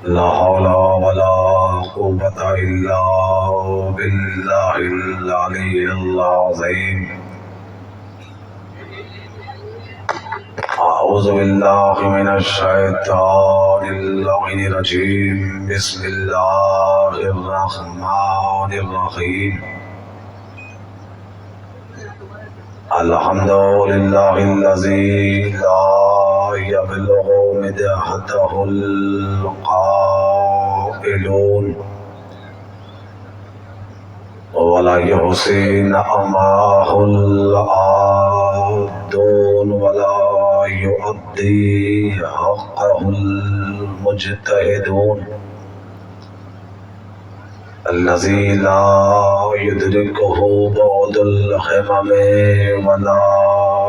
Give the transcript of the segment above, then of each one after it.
لا حول ولا قوة إلا بالله العلي العظيم. أعوذ بالله من الشيطان اللعين الرجيم. بسم الله الرحمن الرحيم. الحمد لله الذي لا يبلغ مدحته القائلون ولا يحصي نعمه العادون ولا يؤدي حقه المجتهدون. الذي لا يدركه بعد الهمم ولا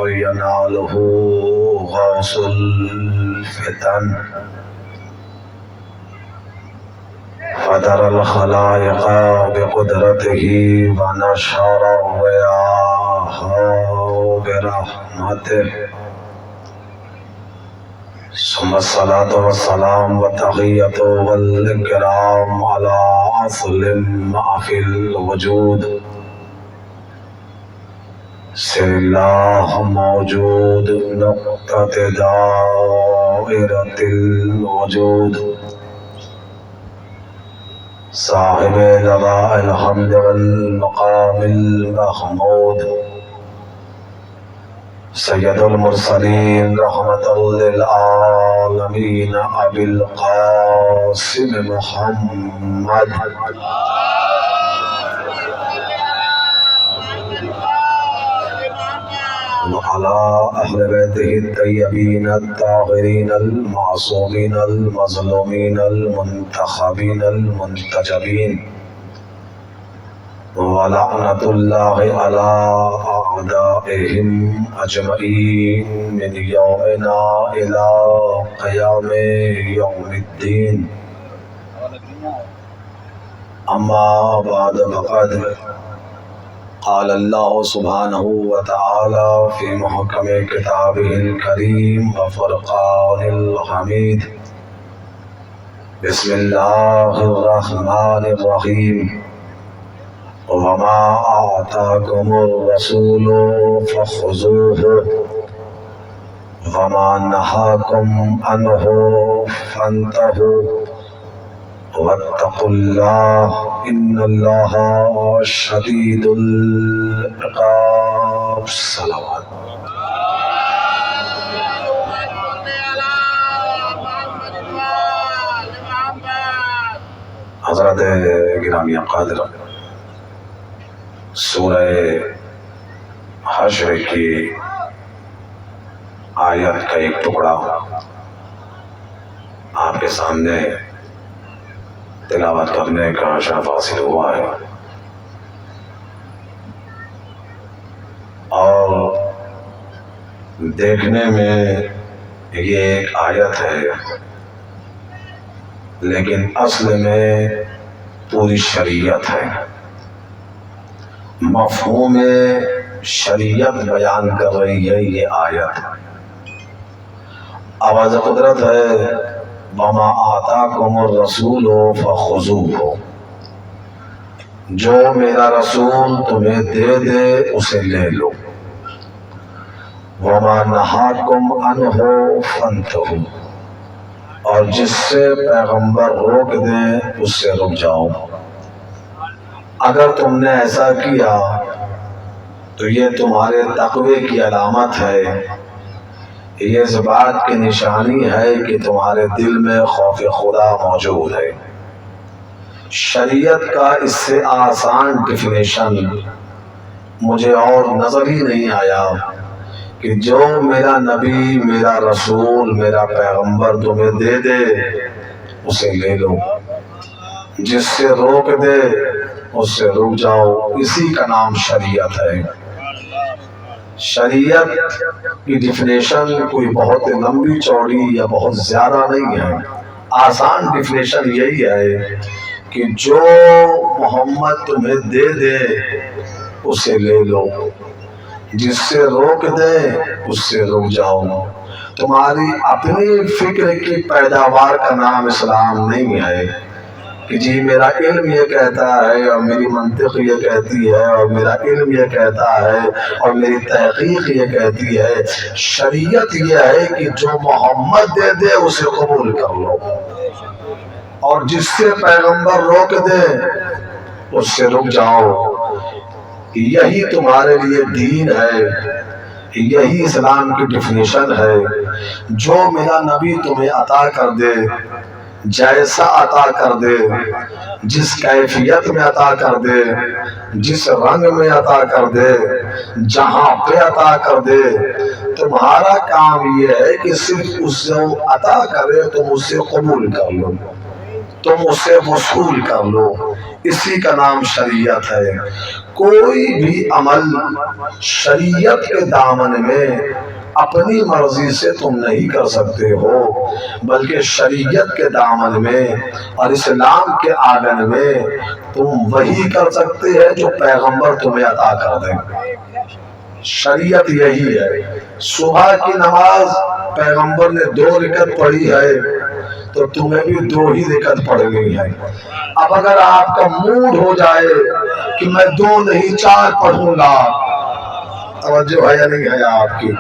يناله غوص الفتن. فدر الخلائق بقدرته ونشر الرياح برحمته. ثم الصلاة والسلام والتحية والإكرام على أصل ما في الوجود. سر الله موجود نقطة دائرة الوجود. صاحب لواء الحمد والمقام المحمود. سید المرسلین رحمت للعالمین ابی القاسم محمد وعلى أهل بيته الطيبين الطاهرين المعصومين المظلومين المنتخبين المنتجبين. ولعنة الله على أعدائهم أجمعين من يومنا إلى قيام يوم الدين. أما بعد فقد قال الله سبحانه وتعالى في محكم كتابه الكريم وفرقان الحميد. بسم الله الرحمن الرحيم. وما آتاكم الرسول فخذوه وما نهاكم عنه فانتهوا واتقوا الله إن الله شديد العقاب. صلوات. حضرت گرامی قادر، سورہ حشر کی آیت کا ایک ٹکڑا آپ کے سامنے تلاوت کرنے کا شرف حاصل ہوا ہے، اور دیکھنے میں یہ ایک آیت ہے، لیکن اصل میں پوری شریعت ہے، مفہوم شریعت بیان کر رہی ہے یہ آیت. آواز قدرت ہے وَمَا آتَاكُمُ الرَّسُولُ فَخُذُوهُ. جو میرا رسول تمہیں دے دے اسے لے لو. وَمَا نَهَاكُمْ عَنْهُ فَانْتَهُوا. اور جس سے پیغمبر روک دے اس سے رک جاؤ. اگر تم نے ایسا کیا تو یہ تمہارے تقوی کی علامت ہے، یہ اس بات کی نشانی ہے کہ تمہارے دل میں خوف خدا موجود ہے. شریعت کا اس سے آسان ڈیفینیشن مجھے اور نظر ہی نہیں آیا کہ جو میرا نبی، میرا رسول، میرا پیغمبر تمہیں دے دے اسے لے لو، جس سے روک دے اس سے رک جاؤ. اسی کا نام شریعت ہے. شریعت کی ڈیفینیشن کوئی بہت لمبی چوڑی یا بہت زیادہ نہیں ہے. آسان ڈیفینیشن یہی ہے کہ جو محمد تمہیں دے دے اسے لے لو، جس سے روک دے اس سے رک جاؤ. تو تمہاری اپنی فکر کی پیداوار کا نام اسلام نہیں ہے کہ جی میرا علم یہ کہتا ہے اور میری منطق یہ کہتی ہے اور میرا علم یہ کہتا ہے اور میری تحقیق یہ کہتی ہے۔ شریعت یہ ہے کہ جو محمد دے دے اسے قبول کر لو، اور جس سے پیغمبر روک دے اس سے رک جاؤ۔ یہی تمہارے لیے دین ہے، یہی اسلام کی ڈیفینیشن ہے۔ جو میرا نبی تمہیں عطا کر دے، جیسا عطا کر دے، جس کیفیت میں عطا کر دے، جس رنگ میں عطا کر دے، جہاں پہ عطا کر دے، تمہارا کام یہ ہے کہ صرف اس سے عطا کرے تم اسے قبول کر لو، تم اسے وصول کر لو۔ اسی کا نام شریعت ہے۔ کوئی بھی عمل شریعت کے دامن میں اپنی مرضی سے تم نہیں کر سکتے ہو، بلکہ شریعت کے دامن میں اور اسلام کے آنگن میں تم وہی کر سکتے ہیں جو پیغمبر تمہیں عطا کر دیں۔ شریعت یہی ہے۔ صبح کی نماز پیغمبر نے 2 رکعت پڑھی ہے تو تمہیں بھی 2 ہی رکعت پڑھنی ہے۔ اب اگر آپ کا موڈ ہو جائے کہ میں 2 نہیں 4 پڑھوں گا، توجہ ہے یا نہیں ہے آپ کی؟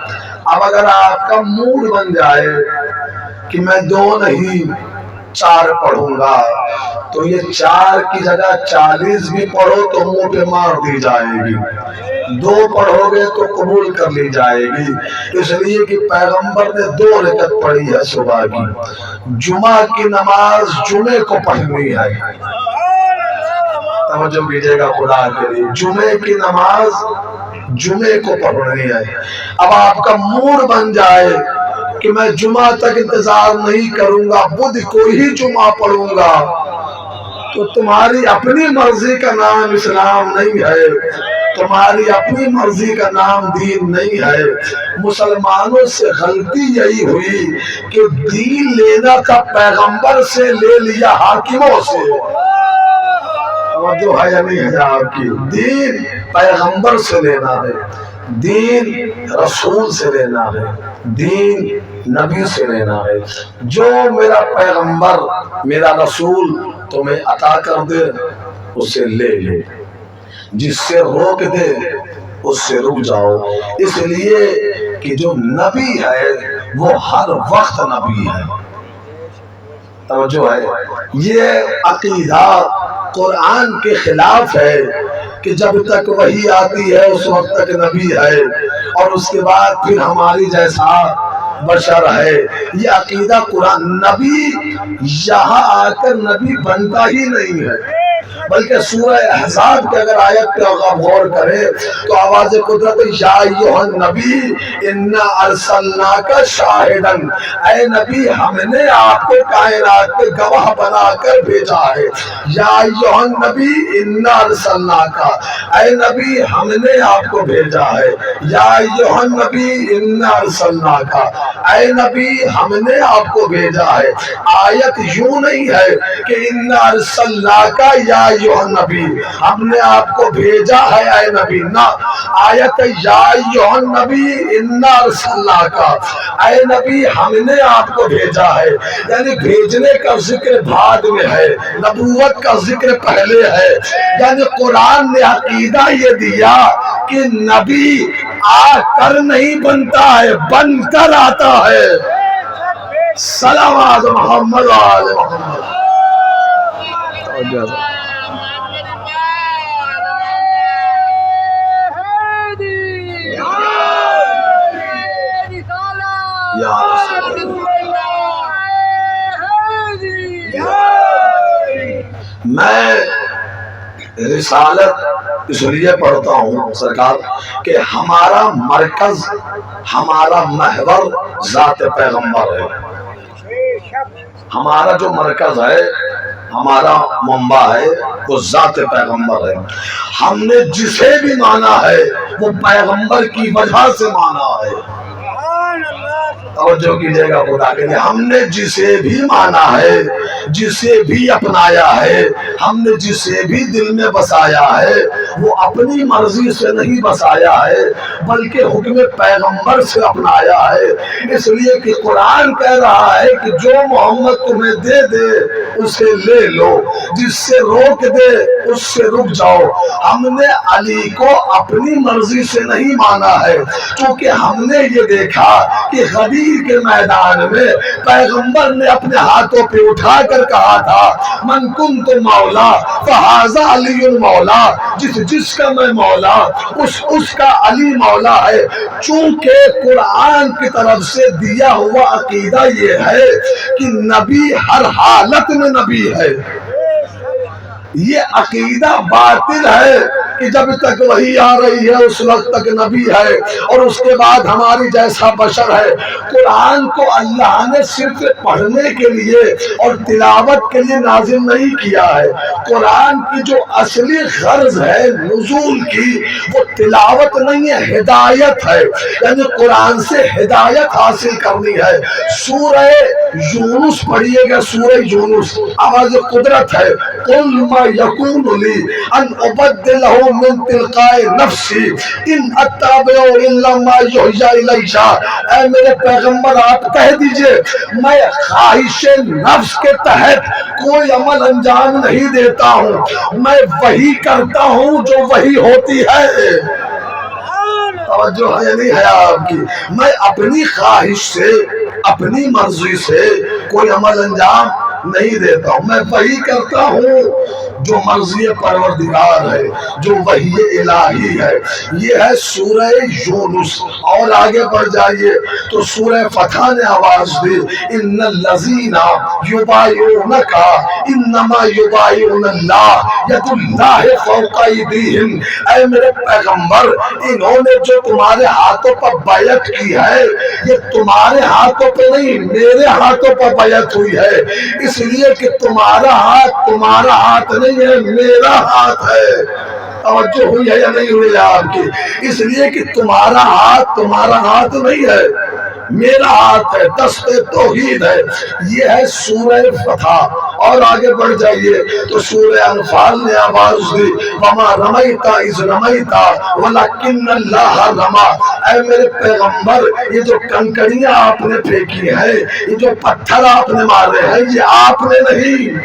اب اگر آپ کا موڈ بن جائے کہ میں 2 نہیں 4 پڑھوں گا، تو یہ 4 کی جگہ 40 بھی پڑھو تو منہ پہ مار دی جائے گی، 2 پڑھو گے تو قبول کر لی جائے گی، اس لیے کہ پیغمبر نے 2 رکعت پڑھی ہے صبح کی۔ جمعہ کی نماز جمعے کو پڑھنی ہے، توجہ کیجیے گا خدا کے لیے، جمعے کی نماز جمعے کو پڑھنی ہے۔ اب آپ کا موڈ بن جائے کہ میں جمعہ تک انتظار نہیں کروں گا، بدھ کو ہی جمعہ پڑھوں گا، تو تمہاری اپنی مرضی کا نام اسلام نہیں ہے، تمہاری اپنی مرضی کا نام دین نہیں ہے۔ مسلمانوں سے غلطی یہی ہوئی کہ دین لینا تھا پیغمبر سے، لے لیا حاکموں سے۔ توجہ ہے یا نہیں ہے آپ کی؟ دین پیغمبر سے لینا ہے، دین رسول سے لینا ہے، دین نبی سے لینا ہے۔ جو میرا پیغمبر میرا رسول تمہیں عطا کر دے اسے لے لو، جس سے روک دے اس سے رک جاؤ، اس لیے کہ جو نبی ہے وہ ہر وقت نبی ہے۔ توجہ ہے؟ یہ عقیدہ قرآن کے خلاف ہے کہ جب تک وحی آتی ہے اس وقت تک نبی ہے، اور اس کے بعد پھر ہماری جیسا بشر ہے۔ یہ عقیدہ قرآن، نبی یہاں آ کر نبی بنتا ہی نہیں ہے، بلکہ سورہ احزاب کے اگر آیت پہ غور کریں تو آواز قدرت یا ایھا النبی انا ارسلناک شاہدا، اے نبی ہم نے آپ کو کائنات پہ گواہ بنا کر بھیجا ہے۔ یا ایھا النبی انا ارسلناک، اے نبی ہم نے آپ کو بھیجا ہے۔ یا ایھا النبی انا ارسلناک، اے نبی ہم نے آپ کو بھیجا ہے۔ آیت یوں نہیں ہے کہ انا ارسلناک یا ایھا النبی، ہم نے آپ کو بھیجا ہے اے نبی، نہ، آیت یا ایھا النبی انا ارسلناک، اے نبی ہم نے آپ کو بھیجا ہے، یعنی بھیجنے کا ذکر بعد میں ہے، نبوت کا ذکر پہلے ہے۔ یعنی قرآن نے عقیدہ یہ دیا کہ نبی آ کر نہیں بنتا ہے، بن کر آتا ہے۔ صلوات محمد و آل محمد۔ میں رسالت اس لیے پڑھتا ہوں سرکار کہ ہمارا مرکز، ہمارا محور ذات پیغمبر ہے۔ ہمارا جو مرکز ہے، ہمارا منبع ہے، وہ ذات پیغمبر ہے۔ ہم نے جسے بھی مانا ہے وہ پیغمبر کی وجہ سے مانا ہے۔ توجہ کیجیے گا خدا کے لیے، ہم نے جسے بھی مانا ہے، جسے بھی اپنایا ہے، ہم نے جسے بھی دل میں بسایا ہے، وہ اپنی مرضی سے نہیں بسایا ہے بلکہ حکم پیغمبر سے اپنایا ہے۔ اس لیے کہ قرآن کہہ رہا ہے کہ جو محمد تمہیں دے دے اسے لے لو، جس سے روک دے اس سے رک جاؤ۔ ہم نے علی کو اپنی مرضی سے نہیں مانا ہے، کیونکہ ہم نے یہ دیکھا کہ غدیر کے میدان میں پیغمبر نے اپنے ہاتھوں پہ اٹھا کر کہا تھا من کنت مولا فہذا علی مولا، جس کا میں مولا اس کا علی مولا ہے۔ چونکہ قرآن کی طرف سے دیا ہوا عقیدہ یہ ہے کہ نبی ہر حالت میں نبی ہے، یہ عقیدہ باطل ہے کہ جب تک وحی آ رہی ہے اس وقت تک نبی ہے اور اس کے بعد ہماری جیسا بشر ہے۔ قرآن کو اللہ نے صرف پڑھنے کے لیے اور تلاوت کے لیے نازل نہیں کیا ہے، قرآن کی جو اصلی غرض ہے نزول کی وہ تلاوت نہیں ہے، ہدایت ہے، یعنی قرآن سے ہدایت حاصل کرنی ہے۔ سورہ یونس پڑھیے گا، سورہ یونس آواز قدرت ہے، قل ما یکون لی ان ابدلہ من تلقاء نفسی ان اتبع الا ما یحیی الی۔ اے میرے پیغمبر آپ کہہ دیجئے میں خواہش نفس کے تحت کوئی عمل انجام نہیں دیتا ہوں، میں وہی کرتا ہوں جو وہی ہوتی ہے۔ توجہ ہے نہیں ہے آپ کی؟ میں اپنی خواہش سے اپنی مرضی سے کوئی عمل انجام نہیں دیتا ہوں، میں وہی کرتا ہوں جو مرضی پروردگار ہے، جو وحی الہی ہے۔ یہ ہے سورہ یونس۔ اور آگے بڑھ جائیے تو سورہ فتح نے آواز دی ان الذین یبایعونک انما یبایعون اللہ ید اللہ فوق ایدیہم۔ اے میرے پیغمبر انہوں نے جو تمہارے ہاتھوں پر بیعت کی ہے یہ تمہارے ہاتھوں پہ نہیں میرے ہاتھوں پر بیعت ہوئی ہے، اس لیے کہ تمہارا ہاتھ نہیں ہے، میرا ہاتھ ہے۔ توجہ ہوئی ہے یا نہیں ہوئی آپ کی؟ اس لیے کہ تمہارا ہاتھ نہیں ہے، میرا ہاتھ ہے، دست توحید ہے۔ یہ ہے سورہ فتح۔ اور آگے بڑھ جائیے تو سورہ انفال نے آواز دی وما رمیت اذ رمیت ولکن اللہ رمی۔ اے میرے پیغمبر یہ جو کنکریاں آپ نے پھینکی ہیں، یہ جو پتھر آپ نے مارے ہیں، یہ آپ نے نہیں،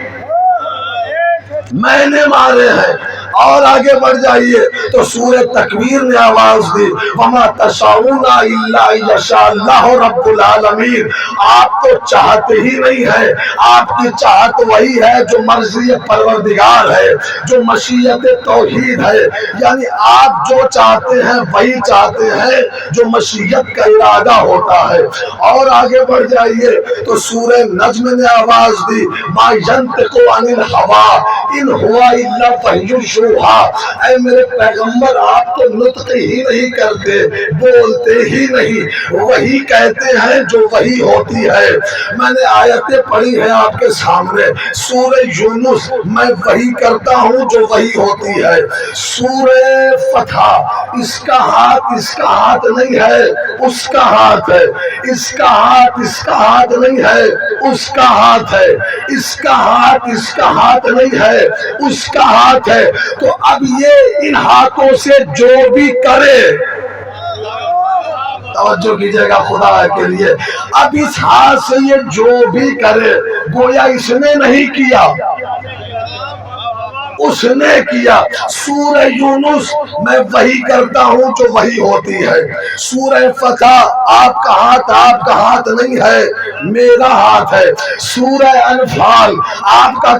میں نے مارے ہیں۔ اور آگے بڑھ جائیے تو سورہ تکویر نے آواز دی وما تشاؤون الا ان یشاء اللہ رب العالمین۔ آپ تو چاہتے ہی نہیں ہے، آپ کی چاہت وہی ہے جو مرضی پروردگار ہے، جو مشیت توحید ہے، یعنی آپ جو چاہتے ہیں وہی چاہتے ہیں جو مشیت کا ارادہ ہوتا ہے۔ اور آگے بڑھ جائیے تو سورہ نجم نے آواز دی ما ینطق عن الہوی ان ہوا الا وحی یوحی۔ اے میرے پیغمبر آپ تو نطق ہی نہیں کرتے، بولتے ہی نہیں، وہی کہتے ہیں جو وہی ہوتی ہے۔ میں نے آیتیں پڑھی ہیں آپ کے سامنے، سورہ یونس میں وہی کرتا ہوں جو وہی ہوتی ہے۔ سورہ فتح اس کا ہاتھ نہیں ہے، اس کا ہاتھ ہے، اس کا ہاتھ نہیں ہے، اس کا ہاتھ ہے، اس کا ہاتھ نہیں ہے، اس کا ہاتھ ہے۔ تو اب یہ ان ہاتھوں سے جو بھی کرے، توجہ کیجئے گا خدا کے لیے، اب اس ہاتھ سے یہ جو بھی کرے گویا اس نے نہیں کیا، اس نے کیا۔ سورہ یونس میں وہی کرتا ہوں جو وہی ہوتی ہے۔ سورہ فتح آپ کا ہاتھ نہیں ہے، میرا ہاتھ ہے۔ سورہ انفال آپ کا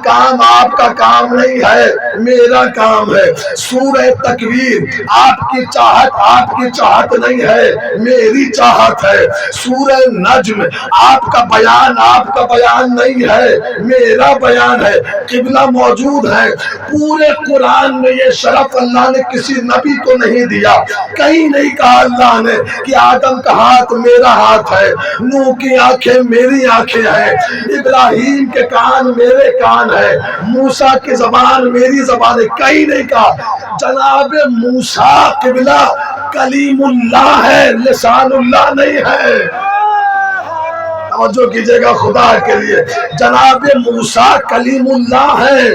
کام نہیں ہے، میرا کام ہے۔ سورہ تکویر آپ کی چاہت نہیں ہے، میری چاہت ہے۔ سورہ نجم آپ کا بیان نہیں ہے، میرا بیان ہے۔ قبلہ موجود ہے، پورے قرآن میں یہ شرف اللہ نے کسی نبی کو نہیں دیا، کہیں نہیں کہا اللہ نے کہ آدم کا ہاتھ میرا ہاتھ ہے، نوح کی آنکھیں میری آنکھیں ہیں، ابراہیم کے کان میرے کان ہیں، موسیٰ کی زبان میری زبان ہے، کہیں نہیں کہا۔ جناب موسیٰ قبلہ کلیم اللہ ہے، لسان اللہ نہیں ہے۔ توجہ کیجئے گا خدا کے لیے، جناب موسیٰ کلیم اللہ ہے،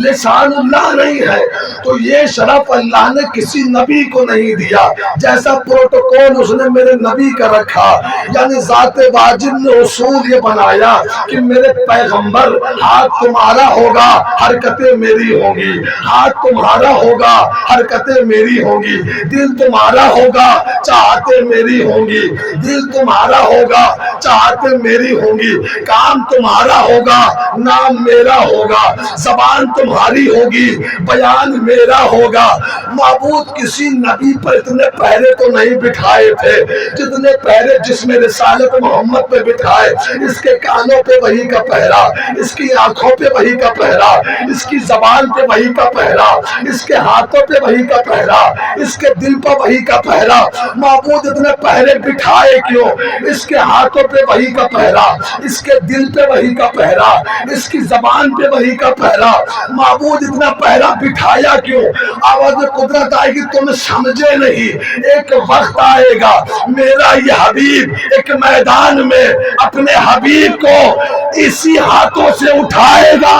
لسان اللہ نہیں ہے، تو یہ شرف اللہ نے کسی نبی کو نہیں دیا جیسا پروٹوکول اس نے میرے نبی کا رکھا۔ یعنی ذات واجب نے اصول یہ بنایا کہ میرے پیغمبر ہاتھ تمہارا ہوگا حرکتیں میری ہوں گی، ہاتھ تمہارا ہوگا حرکتیں میری ہوں گی، دل تمہارا ہوگا چاہتے میری ہوں گی، دل تمہارا ہوگا چاہتے میری ہوں گی، کام تمہارا ہوگا نام میرا ہوگا، زبان تمہاری ہوگی بیان میرا ہوگا۔ معبود کسی نبی پر اتنے پہرے تو نہیں بٹھائے تھے جتنے پہرے جسم رسالت محمد پہ بٹھائے۔ اس کے کانوں پہ وحی کا پہرا، اس کی آنکھوں پہ وحی کا پہرا، اس کی زبان پہ وحی کا پہرا، اس کے ہاتھوں پہ وحی کا پہرا، اس کے دل پہ وحی کا پہرا۔ معبود اتنے پہرے بٹھائے کیوں؟ اس کے ہاتھوں پہ وحی کا پہرا، اس کے دل پہ وحی کا پہرا، اس کی زبان پہ وحی کا پہرا۔ معبود اتنا پہرا بٹھایا کیوں؟ آواز قدرت آئے گی تم سمجھے نہیں، ایک وقت آئے گا میرا یہ حبیب ایک میدان میں اپنے حبیب کو اسی ہاتھوں سے اٹھائے گا۔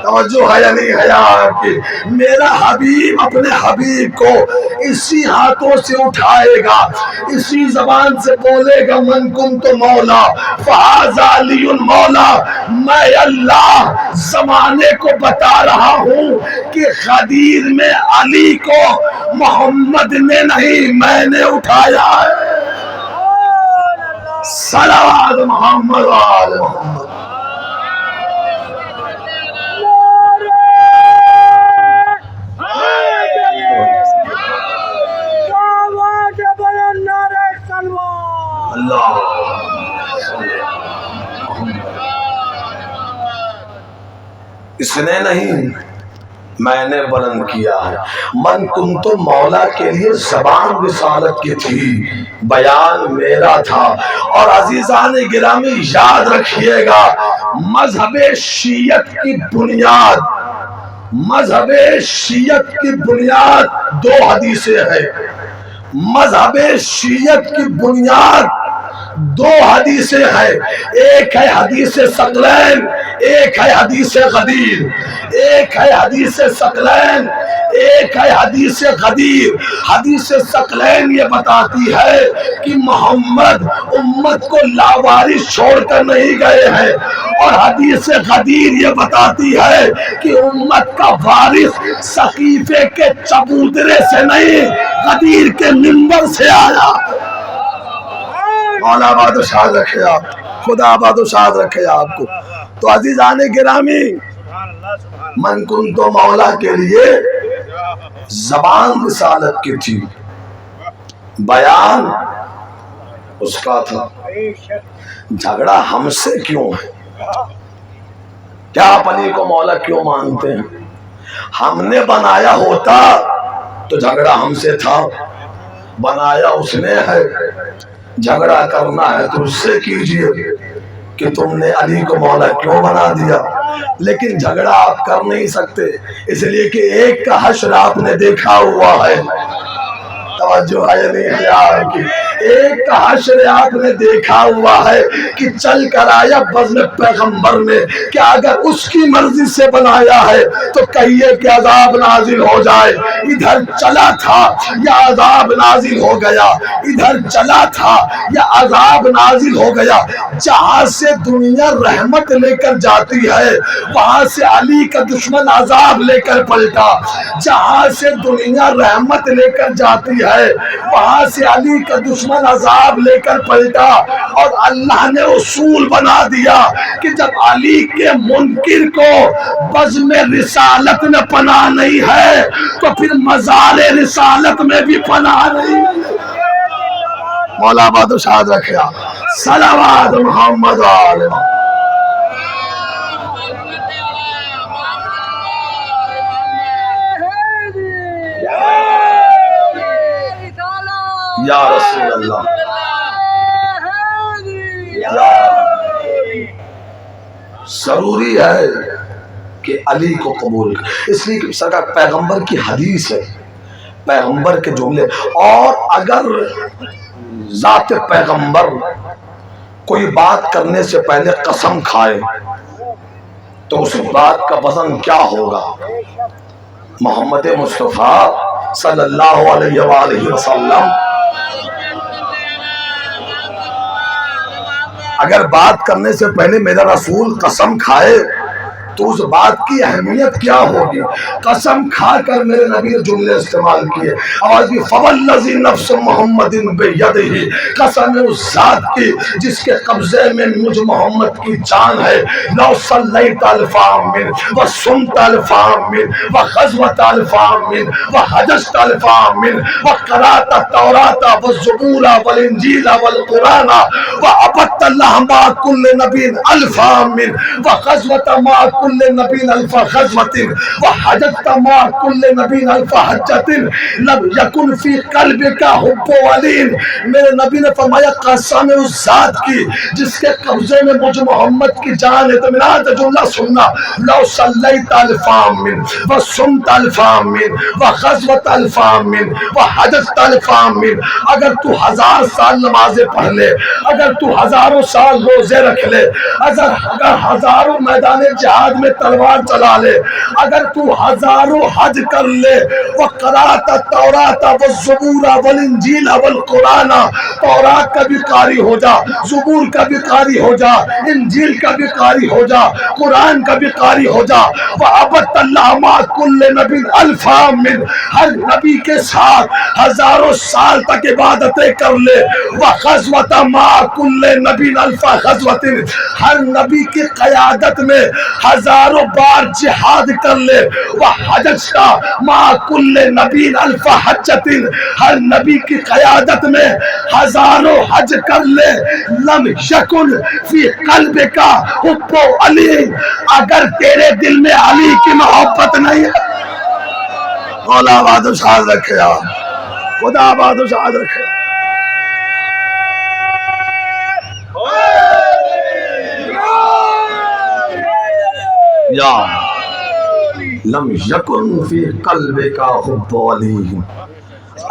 توجہ ہے یا نہیں ہے آپ کی؟ میرا حبیب اپنے حبیب کو اسی ہاتھوں سے اٹھائے گا، اسی زبان سے بولے گا من کنت مولا فہذا علی مولا۔ میں اللہ زمانے کو بتا رہا ہوں کہ غدیر میں علی کو محمد نے نہیں میں نے اٹھایا ہے۔ صلوات محمد و آل محمد۔ اس نے نہیں میں نے بلند کیا ہے۔ من کنت مولا کے لیے زبان رسالت کی تھی، بیان میرا تھا۔ اور عزیزان گرامی یاد رکھیے گا مذہب شیعت کی بنیاد، مذہب شیعت کی بنیاد دو حدیثیں ہیں۔ مذہب شیعت کی بنیاد دو حدیثیں ہیں، ایک ہے حدیث ثقلین، ایک ہے حدیث غدیر، ایک ہے حدیث ثقلین، ایک ہے حدیث غدیر۔ حدیث ثقلین یہ بتاتی ہے کہ محمد امت کو لاوارث چھوڑ کر نہیں گئے ہیں، اور حدیث غدیر یہ بتاتی ہے کہ امت کا وارث سقیفے کے چبوترے سے نہیں غدیر کے منبر سے آیا۔ مولا آباد و شاد رکھے آپ، خدا آباد و شاد رکھے آپ کو۔ تو عزیزان گرامی من کنت مولا کے لیے زبان رسالت کی تھی، بیان اس کا تھا۔ جھگڑا ہم سے کیوں ہے؟ کیا آپ علی کو مولا کیوں مانتے ہیں؟ ہم نے بنایا ہوتا تو جھگڑا ہم سے تھا، بنایا اس نے ہے۔ جھگڑا کرنا ہے تو اس سے کیجئے کہ تم نے علی کو مولا کیوں بنا دیا، لیکن جھگڑا آپ کر نہیں سکتے، اس لیے کہ ایک کا حشر آپ نے دیکھا ہوا ہے۔ توجہ ہے نہیں ہے آپ کی؟ ایک کا حشر آپ نے دیکھا ہوا ہے کہ چل کر آیا بزم پیغمبر میں، کہ اگر اس کی مرضی سے بنایا ہے تو کہیے کہ عذاب نازل ہو جائے۔ ادھر چلا تھا یا عذاب نازل ہو گیا، ادھر چلا تھا یا عذاب نازل ہو گیا۔ جہاں سے دنیا رحمت لے کر جاتی ہے وہاں سے علی کا دشمن عذاب لے کر پلٹا، جہاں سے دنیا رحمت لے کر جاتی ہے وہاں سے علی کا دشمن عذاب لے کر پلٹا۔ اور اللہ نے اصول بنا دیا کہ جب علی کے منکر کو بزم رسالت میں پناہ نہیں ہے تو پھر مزار رسالت میں بھی پناہ نہیں۔ مولا آباد و شاد رکھے آپ، صلوات محمد آل محمد۔ یا رسول اللہ، ضروری ہے کہ علی کو قبول، اس لیے کہ سرکار پیغمبر کی حدیث ہے، پیغمبر کے جملے۔ اور اگر ذات پیغمبر کوئی بات کرنے سے پہلے قسم کھائے تو اس بات کا وزن کیا ہوگا؟ محمد مصطفیٰ صلی اللہ علیہ وآلہ وسلم اگر بات کرنے سے پہلے میرا رسول قسم کھائے تو اس بات کی اہمیت کیا ہوگی؟ قسم کھا کر میرے نبی نے جملے استعمال کیے، آواز کی فوالذی نفس محمد بیدہ، قسم اس ذات کی جس کے قبضے میں مجھ محمد کی جان ہے، لو صلیت الف عام وصمت الف عام وغزوت الف عام وحججت الف عام وقرأت التوراۃ والزبور والانجیل والقرآن وعبدت اللہ مع کل نبی الف عام وغزوت مع کل نبی الف غزوۃ وحججت مع کل نبی الف حجۃ لم یکن فی قلبک حب علی۔ میرے نبی نے فرمایا قسم اس ذات کی جس کے قبضے میں مجھ محمد کی جان ہے، اطمینان سے جملہ سننا، لو صلیت الف عام وصمت الف عام وغزوت الف عام وحججت الف عام، اگر تو 1000 سال نمازیں پڑھ لے، اگر تو ہزاروں سال روزے رکھ لے، اگر ہزاروں میدان جہاد میں تلوار چلا لے، اگر تو ہزاروں حج کر لے، وقرأت التوراۃ والزبور والانجیل والقرآن، تورات کا بھی قاری ہو جا، زبور کا بھی قاری ہو جا، انجیل کا بھی قاری ہو جا، قرآن کا بھی قاری ہو جا، وعبدت اللہ مع کل نبی الف عام، ہر نبی کے ساتھ ہزاروں سال تک عبادتیں کر لے، وغزوت مع کل نبی الف غزوۃ، ہر نبی کی قیادت میں ہزاروں بار جہاد کر لے، وحججت مع کل نبی الف حجۃ، ہر نبی کی قیادت میں ہزاروں حج کر لے، لم یکن فی قلبک حب علی، اگر تیرے دل میں علی کی محبت نہیں ہے، مولا آباد شاد رکھے، خدا آباد شاد رکھے۔ یا لم یکن فی قلبک حب علی،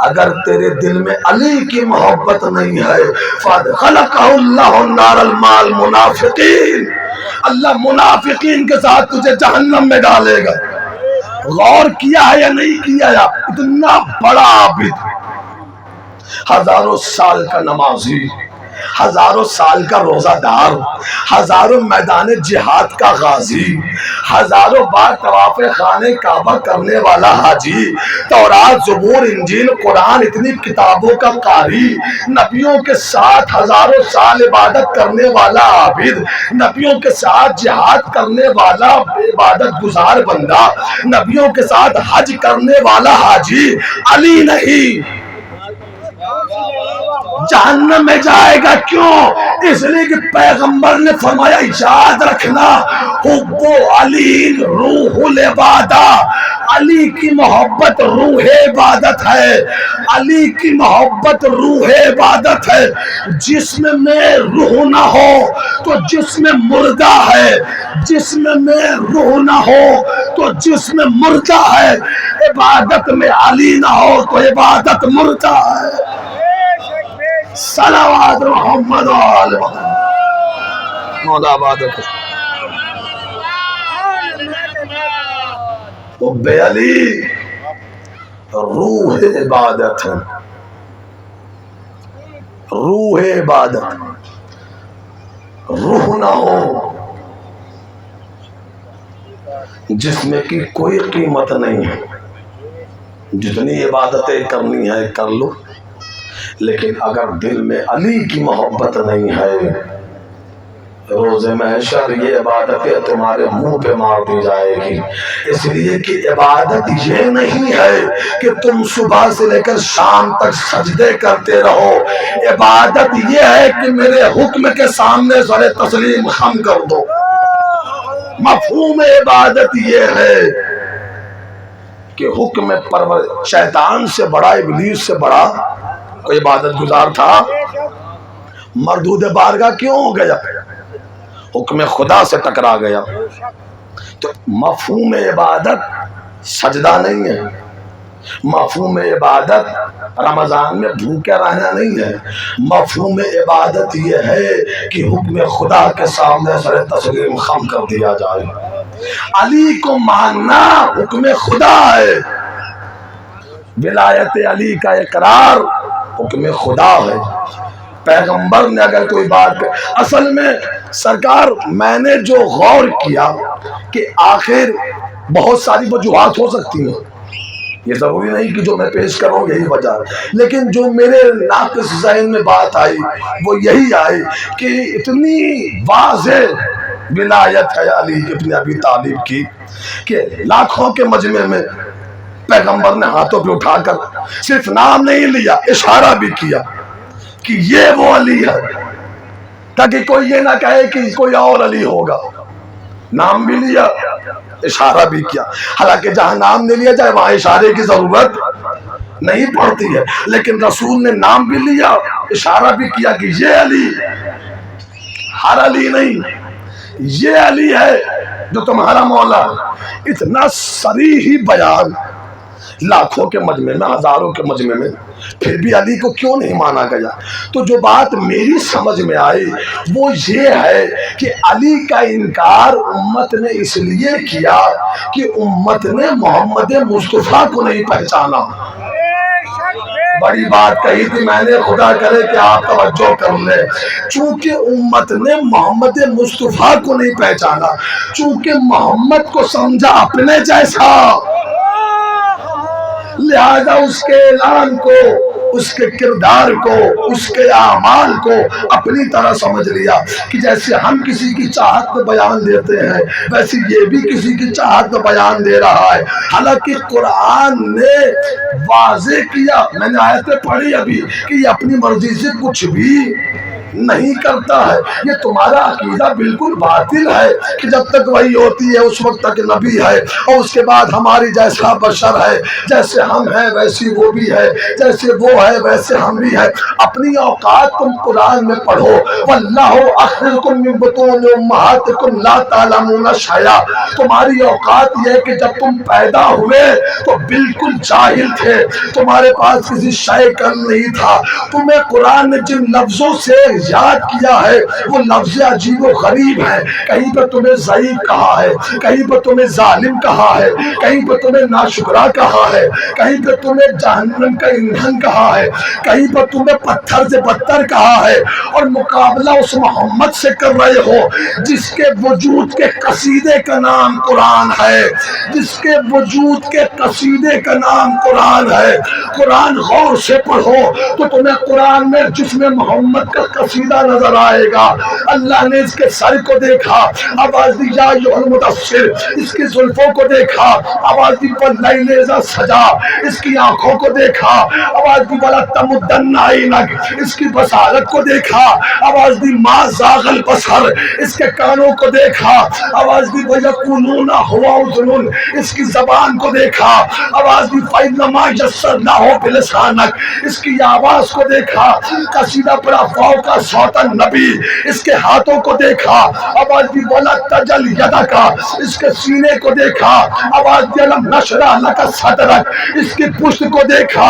اگر تیرے دل میں علی کی محبت نہیں ہے، فَأَدْخَلَكَهُ اللَّهُ النَّارَ مَعَ الْمُنَافِقِينَ، اللہ منافقین کے ساتھ تجھے جہنم میں ڈالے گا۔ غور کیا ہے یا نہیں کیا ہے؟ اتنا بڑا عابد، ہزاروں سال کا نمازی، ہزاروں سال کا روزہ دار، ہزاروں میدان جہاد کا غازی، ہزاروں بار طواف خانے کعبہ کرنے والا حاجی، تورات زبور انجیل قرآن اتنی کتابوں کا قاری، نبیوں کے ساتھ ہزاروں سال عبادت کرنے والا عابد، نبیوں کے ساتھ جہاد کرنے والا عبادت گزار بندہ، نبیوں کے ساتھ حج کرنے والا حاجی، علی نہیں، جہنم میں جائے گا۔ کیوں؟ اس لیے کہ پیغمبر نے فرمایا یاد رکھنا، حب علی روح العبادہ، علی کی محبت روح عبادت ہے، علی کی محبت روح عبادت ہے۔ جسم میں روح نہ ہو تو جسم مردہ ہے، جسم میں روح نہ ہو تو جسم مردہ ہے، عبادت میں علی نہ ہو تو عبادت مردہ ہے۔ صلوات محمد آل محمد، مولا آباد رکھے۔ حب علی روح عبادت ہے، روح عبادت، روح نہ ہو جسم کی کوئی قیمت نہیں ہے، جتنی عبادتیں کرنی ہے کر لو، لیکن اگر دل میں علی کی محبت نہیں ہے، روز محشر یہ عبادتیں تمہارے منہ پہ مار دی جائے گی۔ اس لیے کہ عبادت یہ نہیں ہے کہ تم صبح سے لے کر شام تک سجدے کرتے رہو، عبادت یہ ہے کہ میرے حکم کے سامنے سر تسلیم خم کر دو۔ مفہوم عبادت یہ ہے کہ حکم پرور، شیطان سے بڑا، ابلیس سے بڑا کوئی عبادت گزار تھا؟ مردود بارگاہ کیوں ہو گیا؟ حکم خدا سے ٹکرا گیا۔ تو مفہوم عبادت سجدہ نہیں ہے، مفہوم عبادت رمضان میں بھوکے رہنا نہیں ہے، مفہوم عبادت یہ ہے کہ حکم خدا کے سامنے سر تسلیم خم کر دیا جائے۔ علی کو ماننا حکم خدا ہے، ولایت علی کا اقرار حکم خدا ہے۔ پیغمبر نے اگر کوئی بات اصل میں سرکار میں نے جو غور کیا کہ آخر بہت ساری وجوہات ہو سکتی ہیں، یہ ضروری نہیں کہ جو میں پیش کروں یہی وجہ ہے، لیکن جو میرے ناقص ذہن میں بات آئی وہ یہی آئی کہ اتنی واضح ولایت ہے علی ابن ابی طالب کی کہ لاکھوں کے مجمع میں پیغمبر نے ہاتھوں پہ اٹھا کر صرف نام نہیں لیا، اشارہ بھی کیا کہ یہ وہ علی ہے، تاکہ کوئی یہ نہ کہے کہ کوئی اور علی ہوگا۔ نام بھی لیا، اشارہ بھی کیا، حالانکہ جہاں نام نہیں لیا جائے وہاں اشارے کی ضرورت نہیں پڑتی ہے، لیکن رسول نے نام بھی لیا، اشارہ بھی کیا کہ یہ علی، ہر علی نہیں، یہ علی ہے جو تمہارا مولا۔ اتنا صریح بیان لاکھوں کے مجمع میں، ہزاروں کے مجمع میں، پھر بھی علی کو کیوں نہیں مانا گیا؟ تو جو بات میری سمجھ میں آئی وہ یہ ہے کہ علی کا انکار امت نے اس لیے کیا کہ امت نے محمد مصطفیٰ کو نہیں پہچانا۔ بڑی بات کہی تھی میں نے، خدا کرے کہ آپ توجہ کر لیں، چونکہ امت نے محمد مصطفیٰ کو نہیں پہچانا، چونکہ محمد کو سمجھا اپنے جیسا، لہذا اس کے اعلان کو، اس کے کردار کو، اس کے اعمال کو اپنی طرح سمجھ لیا کہ جیسے ہم کسی کی چاہت میں بیان دیتے ہیں ویسے یہ بھی کسی کی چاہت میں بیان دے رہا ہے۔ حالانکہ قرآن نے واضح کیا، میں نے آیتیں پڑھی ابھی، کہ یہ اپنی مرضی سے کچھ بھی نہیں کرتا ہے۔ یہ تمہارا عقیدہ بالکل باطل ہے کہ جب تک وحی ہوتی ہے اس وقت تک نبی ہے، اور اس کے بعد ہماری جیسا بشر ہے، جیسے ہم ہیں ویسی وہ بھی ہے، جیسے وہ ہے ویسے ہم بھی ہیں۔ اپنی اوقات تم قرآن میں پڑھو، واللہ اخرجکم من بطون امہاتکم لا تعلمون شیئا۔ تمہاری اوقات یہ ہے کہ جب تم پیدا ہوئے تو بالکل جاہل تھے، تمہارے پاس کسی شے کا نہیں تھا۔ تمہیں قرآن نے جن لفظوں سے یاد کیا ہے وہ لفظ عجیب و غریب ہے، کہیں پر تمہیں ضعیف کہا ہے، کہیں پر تمہیں ظالم کہا ہے، کہیں پر تمہیں ناشکرا کہا ہے، کہیں پر تمہیں جہنم کا ایندھن کہا ہے، کہیں پر تمہیں پتھر سے بدتر کہا ہے، اور مقابلہ اس محمد سے کر رہے ہو جس کے وجود کے قصیدے کا نام قرآن ہے، جس کے وجود کے قصیدے کا نام قرآن ہے۔ قرآن غور سے پڑھو تو تمہیں قرآن میں جس میں محمد کا قصیدہ نظر آئے گا۔ اللہ نے اس کے سر کو دیکھا، آواز دی یا ایھا المدثر، اس کی زلفوں کو دیکھا، آواز دی واللیل اذا سجا، اس کی آنکھوں کو دیکھا، آواز دی ولا تمدن عینک، اس کی بصارت کو دیکھا، آواز دی ما زاغ البصر، اس کے کانوں کو دیکھا، آواز دی ویقولون هو اذن، اس کی زبان کو دیکھا، آواز دی فإنما یسرناہ بلسانک، اس کی آواز کو دیکھا، قصیدہ پڑا فوق صوت النبی، اس کے ہاتھوں کو دیکھا، آواز دی ولا تجل یدک، اس کے سینے کو دیکھا، آواز دی الم نشرح لک صدرک، اس کی پشت کو دیکھا،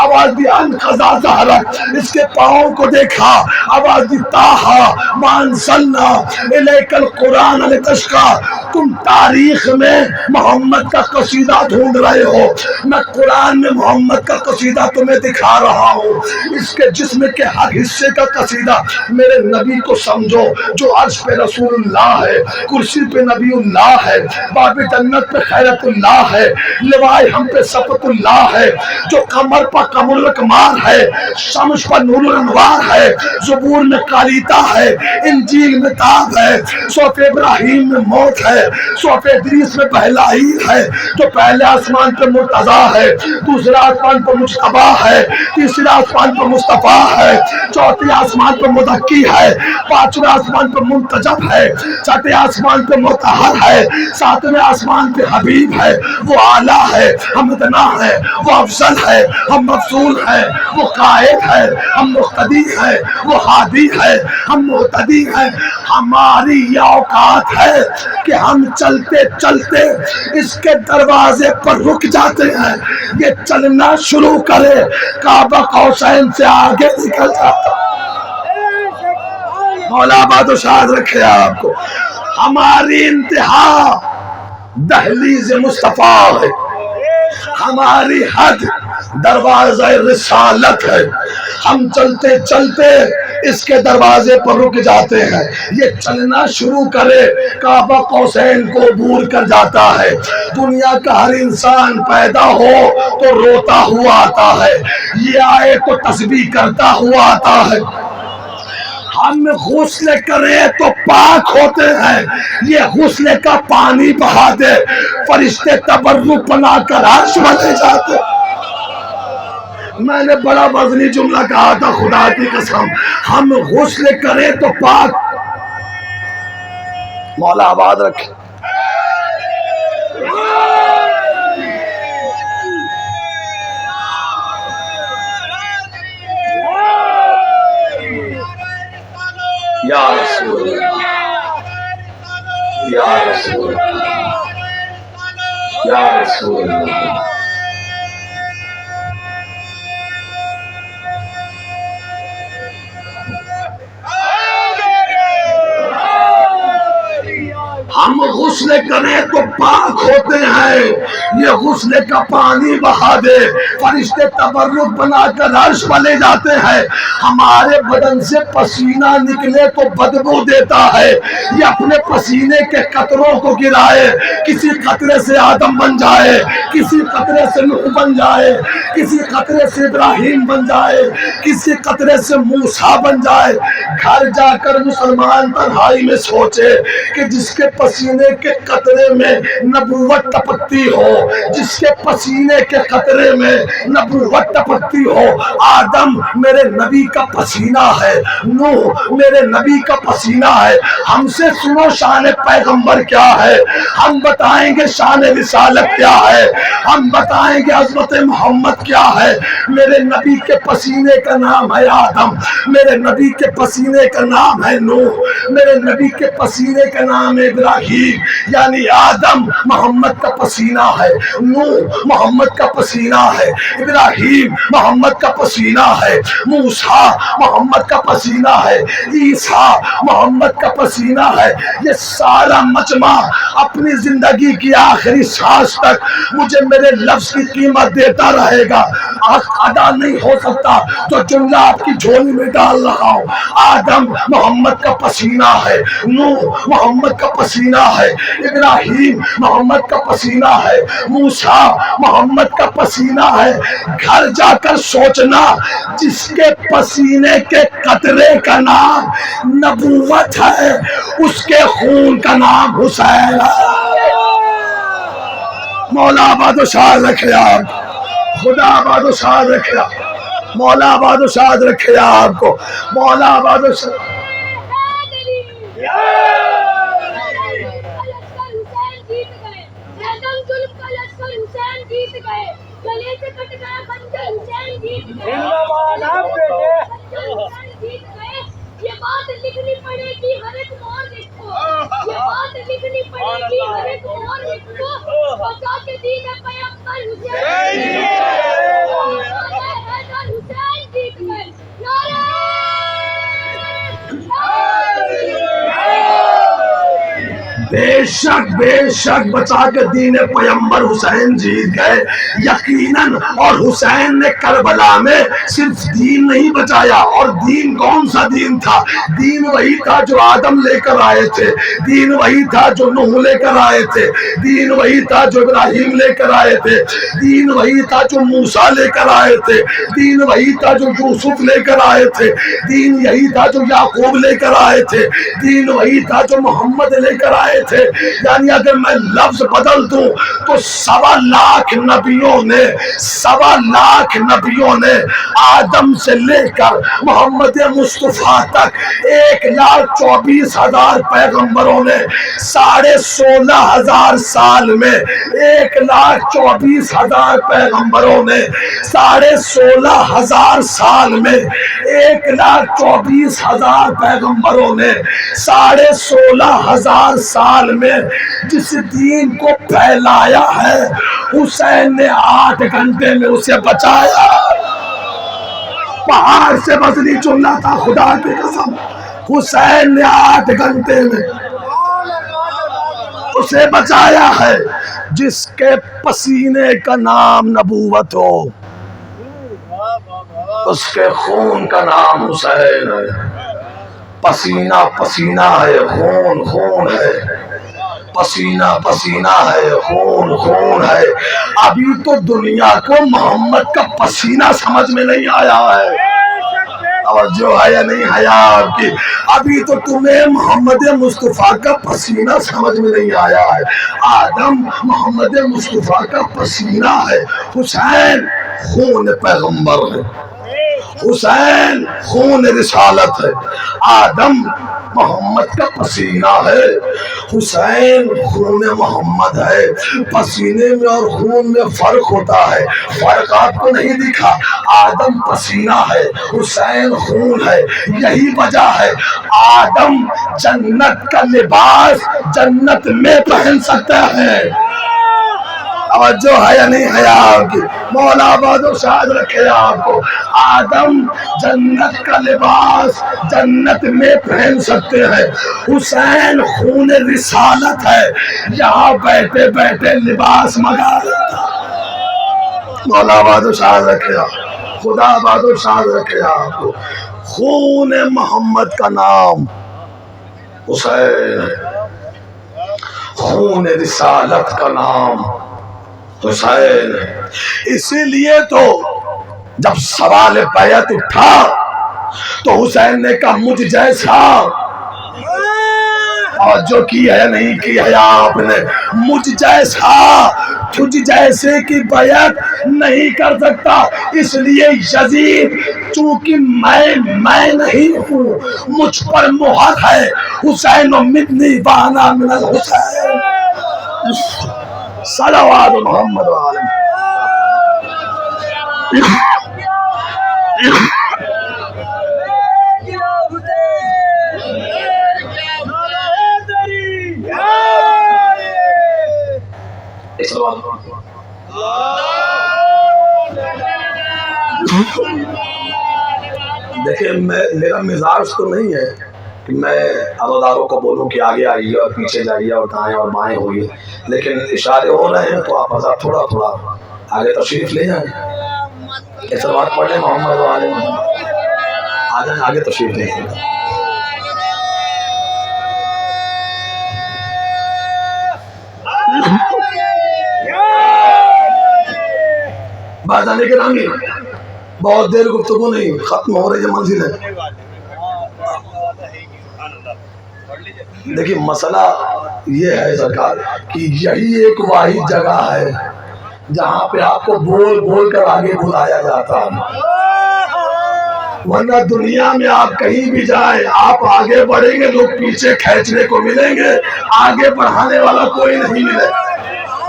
آواز دی انقضا ظہرک، اس کے پاؤں کو دیکھا، آواز دی طٰہٰ ما انزلنا الیک القرآن لتشقیٰ۔ تم تاریخ میں محمد کا قصیدہ ڈھونڈ رہے ہو، میں قرآن میں محمد کا قصیدہ تمہیں دکھا رہا ہوں، اس کے جسم کے ہر حصے کا قصیدہ۔ میرے نبی کو سمجھو جو عرش پہ رسول اللہ ہے، کرسی پہ نبی اللہ ہے، باب جنت پہ خیرت اللہ ہے، لوائے ہم پہ صفت اللہ ہے، جو قمر پر قمر الاقمار ہے، شمس پر نور الانوار ہے، زبور میں قالیتا ہے، انجیل میں تاب ہے، صحف ابراہیم میں موت ہے، صحف ادریس میں بہلائیل ہے، جو پہلے آسمان پہ مرتضیٰ ہے، دوسرے آسمان پر مجتبیٰ ہے، تیسرے آسمان پر مصطفیٰ ہے، چوتھے آسمان پر مزکی ہے، پانچویں آسمان پر منتجب ہے، چھٹے آسمان پہ مطہر ہے، ساتویں آسمان پہ حبیب ہے، وہ اعلیٰ ہے، ہم ادنا ہے، وہ افضل ہے، ہم مفضول ہے۔ ہے وہ قائد ہے، ہم مقتدی ہیں وہ ہادی ہے، ہم مہتدی ہیں۔ ہماری یہ اوقات ہے کہ ہم چلتے چلتے اس کے دروازے پر رک جاتے ہیں، یہ چلنا شروع کرے کعبہ قوسین سے آگے نکل جاتا۔ مولا باد و شاد رکھے آپ کو۔ ہماری انتہا دہلیز مصطفیٰ ہے، ہماری حد دروازہ رسالت ہے۔ ہم چلتے چلتے اس کے دروازے پر رک جاتے ہیں، یہ چلنا شروع کرے کعبہ قوسین کو دور کر جاتا ہے۔ دنیا کا ہر انسان پیدا ہو تو روتا ہوا آتا ہے، یہ آئے تو تسبیح کرتا ہوا آتا ہے۔ ہم غسل کریں تو پاک ہوتے ہیں، یہ غسل کا پانی بہا دے فرشتے تبرک بنا کر عرش بنے جاتے۔ میں نے بڑا وزنی جملہ کہا تھا، خدا کی قسم، ہم غسل کریں تو پاک۔ مولا آباد رکھے۔ یا رسول اللہ، یا رسول اللہ، یا رسول اللہ۔ ہم غسل کریں تو پاک ہوتے ہیں، یہ غسل کا پانی بہا دے فرشتے تبرک بنا کر عرش پر لے جاتے ہیں۔ ہمارے بدن سے پسینہ نکلے تو بدبو دیتا ہے، یہ اپنے پسینے کے قطروں کو گرائے، کسی قطرے سے آدم بن جائے، کسی قطرے سے نوح بن جائے، کسی قطرے سے ابراہیم بن جائے، کسی قطرے سے موسیٰ بن جائے۔ گھر جا کر مسلمان تنہائی میں سوچے کہ جس کے پسینے کے قطرے میں نبوت ٹپکتی ہو، جس کے پسینے کے قطرے میں نبوت ٹپکتی ہو۔ آدم میرے نبی کا پسینہ ہے، نوح میرے نبی کا پسینہ ہے۔ ہم سے سنو شان پیغمبر کیا ہے، ہم بتائیں گے شان رسالت کیا ہے، ہم بتائیں گے عظمت محمد کیا ہے۔ میرے نبی کے پسینے کا نام ہے آدم، میرے نبی کے پسینے کا نام ہے نوح، میرے نبی کے پسینے کا نام ہے ابراہیم۔ یعنی آدم محمد کا پسینہ ہے، نوح محمد کا پسینہ ہے، ابراہیم محمد کا پسینہ ہے، موسیٰ محمد کا پسینہ ہے، عیسیٰ محمد کا پسینہ ہے۔ یہ سارا مجمع اپنی زندگی کی آخری سانس تک مجھے میرے لفظ کی قیمت دیتا رہے گا۔ ادا نہیں ہو سکتا تو جملہ آپ کی جھولی میں ڈال رہا ہوں۔ آدم محمد کا پسینہ ہے، نوح محمد کا پسینہ ہے، ابراہیم محمد کا پسینہ ہے، موسیٰ محمد کا پسینہ ہے۔ گھر جا کر سوچنا، جس کے پسینے کے قطرے کا نام نبوت ہے، اس کے خون کا نام حسین ہے۔ مولا آباد و شاد رکھے آپ، خدا آباد و شاد رکھے آپ، مولا آباد و شاد رکھے آپ کو، مولا آباد و شاد۔ یہ بات لکھنی پڑے گی ہر ایک مورخ کو، یہ بات لکھنی پڑے گی ہر ایک مورخ کو، بچا کے دین پیغمبر حسین حسین جیت گئے۔ بے شک بچا کے دین پیغمبر حسین جیت گئے یقیناً۔ اور حسین نے کربلا میں صرف دین نہیں بچایا، اور دین کون سا دین تھا؟ دین وہی تھا جو آدم لے کر آئے تھے، دین وہی تھا جو نوح لے کر آئے تھے، دین وہی تھا جو ابراہیم لے کر آئے تھے، دین وہی تھا جو موسیٰ لے کر آئے تھے، دین وہی تھا جو یوسف لے کر آئے تھے، دین یہی تھا جو یعقوب لے کر آئے تھے، دین وہی تھا جو محمد لے کر آئے تھے. یعنی اگر میں لفظ بدل دوں تو 1.25 نبیوں نے آدم سے لے کر محمد مصطفیٰ تک 1,24,000 پیغمبروں نے 16,500 سال میں 1,24,000 پیغمبروں نے 16,500 سال میں 1,24,000 پیغمبروں نے 16,500 سال میں جس دین کو پھیلایا ہے حسین نے 8 گھنٹے میں اسے بچایا. پہاڑ سے بزری چننا تھا خدا کی قسم, حسین نے 8 گھنٹے میں اسے بچایا ہے. جس کے پسینے کا نام نبوت ہو اس کے خون کا نام حسین ہے. پسینہ پسینہ ہے, خون خون ہے, پسینہ پسینہ ہے, خون خون ہے. ابھی تو دنیا کو محمد کا پسینہ سمجھ میں نہیں آیا ہے. اور جو ہے یا نہیں ہے آپ کی, ابھی تو تمہیں محمد مصطفیٰ کا پسینہ سمجھ میں نہیں آیا ہے. آدم محمد مصطفیٰ کا پسینہ ہے, حسین خون پیغمبر ہے, حسین خون رسالت ہے. آدم محمد کا پسینہ ہے, حسین خون محمد ہے. پسینے میں اور خون میں فرق ہوتا ہے, فرق آپ کو نہیں دکھا. آدم پسینہ ہے, حسین خون ہے. یہی وجہ ہے آدم جنت کا لباس جنت میں پہن سکتا ہے. اور جو ہے یا نہیں ہے آپ کی, مولا آباد و شاد رکھے آپ کو. آدم جنت کا لباس جنت میں پہن سکتے ہیں, حسین خون رسالت ہے, یہاں بیٹھے بیٹھے لباس منگا لیتا. مولا آباد و شاد رکھے آپ, خدا آباد و شاد رکھے آپ کو. خون محمد کا نام حسین ہے, خون رسالت کا نام حسین ہے. اسی لیے تو جب سوال بیعت اٹھا تو حسین نے کہا مجھ جیسا, اور جو کی ہے نہیں کی ہے آپ نے, مجھ جیسا تجھ جیسے کی بیعت نہیں کر سکتا. اس لیے یزید چونکہ میں نہیں ہوں, مجھ پر مہر ہے حسین و منی وانا من الحسین. صلوات محمد وعلم. دیکھیں میرا مزاج تو نہیں ہے کہ میں عزاداروں کو بولوں کہ آگے آئیے اور پیچھے جائیے اور دائیں اور بائیں ہوئیے, لیکن اشارے ہو رہے ہیں تو آپ حضرات تھوڑا تھوڑا آگے تشریف لے جائیں. ایسا بات پڑھ لیں محمد والے, آ جائیں آگے تشریف لے جائیں. بات آنے کے نامی بہت دیر گفتگو نہیں, ختم ہو رہی ہے منزل ہے. دیکھیں مسئلہ یہ ہے سرکار کہ یہی ایک واحد جگہ ہے جہاں پہ آپ کو بول بول کر آگے بلایا جاتا ہے. ورنہ دنیا میں آپ کہیں بھی جائیں, آپ آگے بڑھیں گے لوگ پیچھے کھینچنے کو ملیں گے, آگے بڑھانے والا کوئی نہیں ملے.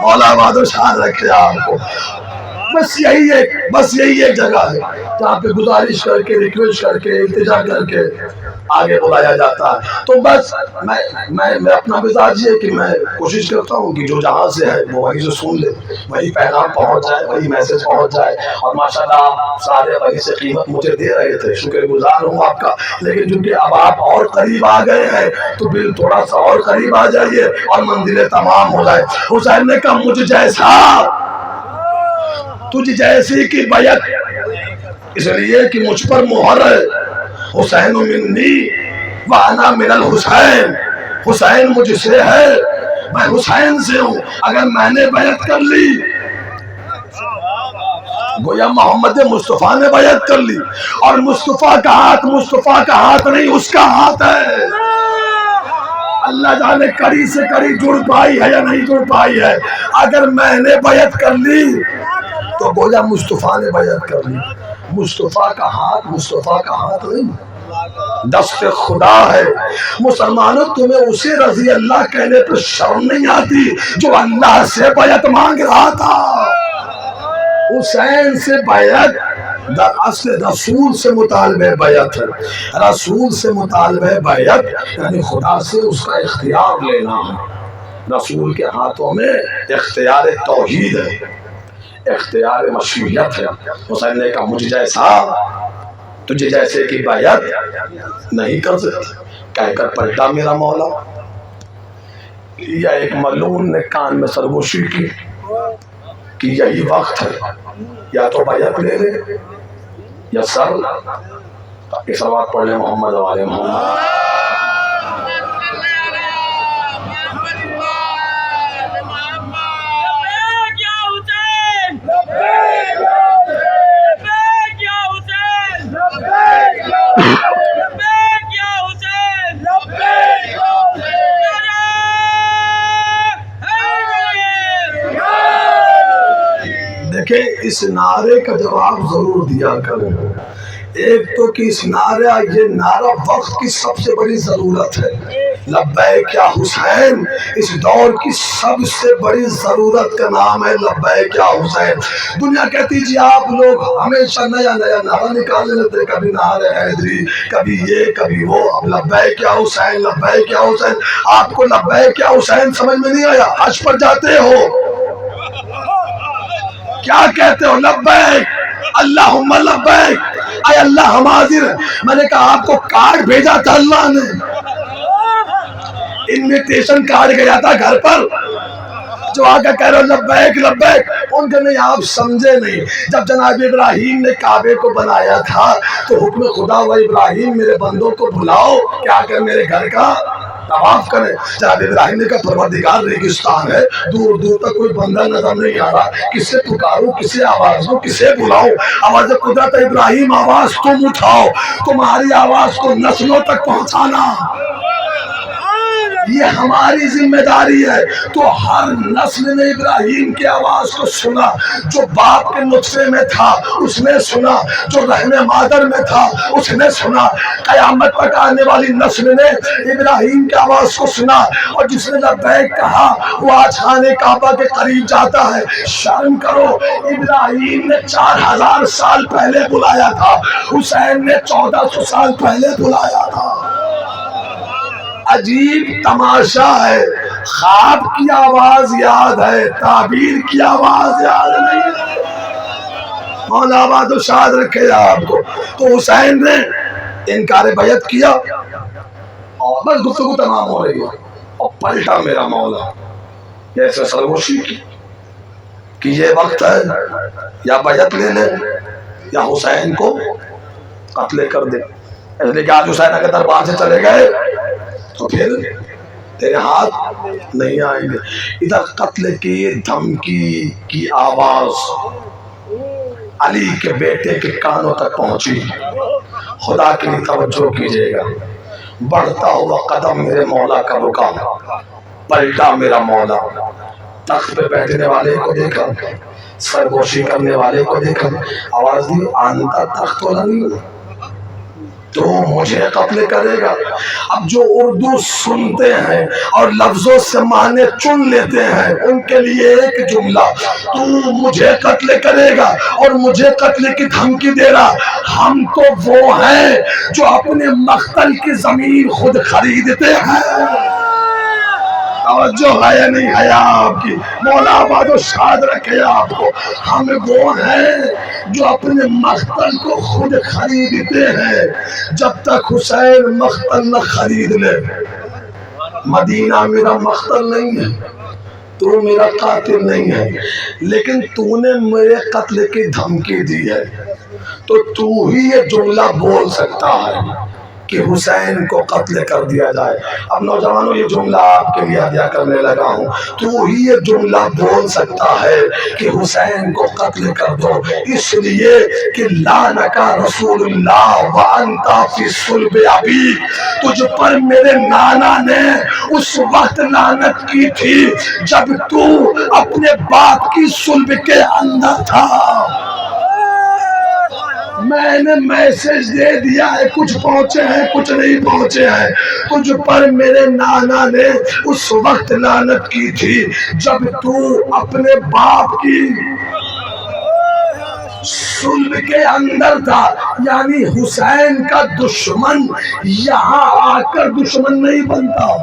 مولا آباد و شاد رکھے آپ کو. بس یہی ایک جگہ ہے جہاں پہ گزارش کر کے, ریکویسٹ کر کے, التجا کر کے آگے بلایا جاتا ہے. تو بس میں اپنا مزاج یہ کہ میں کوشش کرتا ہوں کہ جو جہاں سے ہے وہ وہیں سے سن لے, وہی پیغام پہنچ جائے, وہی میسج پہنچ جائے. اور ماشاءاللہ سارے وہیں سے قیمت مجھے دے رہے تھے, شکر گزار ہوں آپ کا. لیکن چونکہ اب آپ اور قریب آ گئے ہیں تو پھر تھوڑا سا اور قریب آ جائیے اور منزلیں تمام ہو جائے. حسین نے کہا مجھ جیسا تجھ جیسی کی بیعت, اس لیے کہ مجھ پر مہر ہے حسین منی وانا من الحسین. حسین مجھ سے ہے, میں حسین سے ہوں. اگر میں نے بیعت کر لی گویا محمد مصطفیٰ نے بیعت کر لی, اور مصطفیٰ کا ہاتھ نہیں اس کا ہاتھ ہے. اللہ جانے کڑی سے کڑی جڑ پائی ہے یا نہیں جڑ پائی ہے. اگر میں نے بیعت کر لی تو گویا مصطفیٰ نے بیعت کر لی. مصطفیٰ کا ہاتھ نہیں، دست خدا ہے. مسلمانوں تمہیں اسے رضی اللہ کہنے پر شرم نہیں آتی جو اللہ سے بیعت مانگ رہا تھا؟ حسین سے بیعت در اصل رسول سے مطالبہ بیعت ہے. رسول سے مطالبہ بیعت یعنی خدا سے اس کا اختیار لینا ہے. رسول کے ہاتھوں میں اختیار توحید ہے، اختیار مشیت ہے. حسین نے کہا مجھ جیسا تجھے جیسے کی بیعت نہیں کر سکتی. کہہ کر پلٹا میرا مولا. یا ایک ملعون نے کان میں سرگوشی کی کہ یہی وقت ہے، یا تو بیعت لے لے یا سر. تاکہ صلوات پڑھ لیں محمد و آل محمد. دیکھیں اس نعرے کا جواب ضرور دیا کریں. ایک تو کہ اس نعرہ، یہ نعرہ وقت کی سب سے بڑی ضرورت ہے. لبیک یا حسین اس دور کی سب سے بڑی ضرورت کا نام ہے. لبیک یا حسین. دنیا کہتی جی آپ لوگ ہمیشہ نیا نیا نعرہ نکالنے لیتے، کبھی نعرہ حیدری، کبھی یہ کبھی وہ. اب لبیک یا حسین، لبیک یا حسین. آپ کو لبیک یا حسین سمجھ میں نہیں آیا؟ حج پر جاتے ہو کیا کہتے ہو؟ لبیک اللہم لبیک، اے اللہ ہم حاضر ہیں. میں نے کہا آپ کو کارڈ بھیجا تھا اللہ نے، انویٹیشن کارڈ گیا تھا گھر پر، جو آگے کہہ رہے ہو لبیک لبیک. ان کے نہیں، آپ سمجھے نہیں. جب جناب ابراہیم نے کعبے کو بنایا تھا تو حکم خدا ہوا ابراہیم میرے بندوں کو بلاؤ کہ آ کر میرے گھر کا طواف کریں. جناب ابراہیم نے کہا پروردگار ریگستان ہے، دور دور تک کوئی بندہ نظر نہیں آ رہا، کسے پکاروں، کسے آواز دوں، کسے بلاؤں؟ آواز قدرت ابراہیم، آواز تم اٹھاؤ، تمہاری آواز کو نسلوں تک پہنچانا یہ ہماری ذمہ داری ہے. تو ہر نسل نے ابراہیم کی آواز کو سنا. جو باپ کے نطفے میں تھا اس نے سنا، جو رحم مادر میں تھا اس نے سنا. قیامت تک آنے والی نسل نے ابراہیم کی آواز کو سنا. اور جس نے لبیک کہا وہ آج خانے کعبہ کے قریب جاتا ہے. شرم کرو، ابراہیم نے 4000 سال پہلے بلایا تھا، حسین نے 1400 سال پہلے بلایا تھا. عجیب تماشا ہے، خواب کی آواز یاد ہے، تعبیر کی آواز یاد نہیں. مولا آباد و شاد رکھے آپ کو. تو حسین نے انکار بیعت کیا اور بس گفتگو تمام ہو رہی ہے اور پلٹا میرا مولا. جیسے سرگوشی کی کہ یہ وقت ہے، یا بیعت لے لے یا حسین کو قتل کر دے. اس لیے کہ آج حسین اگر دربار سے چلے گئے تو پھر تیرے ہاتھ نہیں آئیں گے. ادھر قتل کی دھمکی کی آواز علی کے بیٹے کے کانوں تک پہنچی. خدا کے لیے توجہ کیجئے گا. بڑھتا ہوا قدم میرے مولا کا رکا، پلٹا میرا مولا. تخت پہ بیٹھنے والے کو دیکھا، سرگوشی کرنے والے کو دیکھا، آواز دی آنتا تخت والا نہیں تو مجھے قتل کرے گا. اب جو اردو سنتے ہیں اور لفظوں سے معنی چن لیتے ہیں ان کے لیے ایک جملہ، تو مجھے قتل کرے گا اور مجھے قتل کی دھمکی دے رہا. ہم تو وہ ہیں جو اپنے مقتل کی زمین خود خریدتے ہیں. توجہ ہے یا نہیں ہے آپ کی؟ مولا آباد و شاد رکھے آپ کو. ہم وہ ہیں جو اپنے مقتل کو خود خریدتے ہیں. جب تک حسین مقتل نہ خرید لے، مدینہ میرا مقتل نہیں ہے، تو میرا قاتل نہیں ہے، لیکن تو نے میرے قتل کی دھمکی دی ہے تو تو ہی یہ جملہ بول سکتا ہے کہ حسین کو قتل کر دیا جائے. اب نوجوانوں یہ جملہ آپ کے لیے ہدیہ کرنے لگا ہوں. تو ہی یہ جملہ بول سکتا ہے کہ حسین کو قتل کر دو، اس لیے کہ لعنک رسول اللہ وانت فی صلب ابیک، تجھ پر میرے نانا نے اس وقت لعنت کی تھی جب تو اپنے باپ کی صلب کے اندر تھا. میں نے میسج دے دیا ہے، کچھ پہنچے ہیں کچھ نہیں پہنچے ہیں. تجھ پر میرے نانا نے اس وقت لعنت کی تھی جب تو اپنے باپ کی صلب کے اندر تھا. یعنی حسین کا دشمن یہاں آ کر دشمن نہیں بنتا.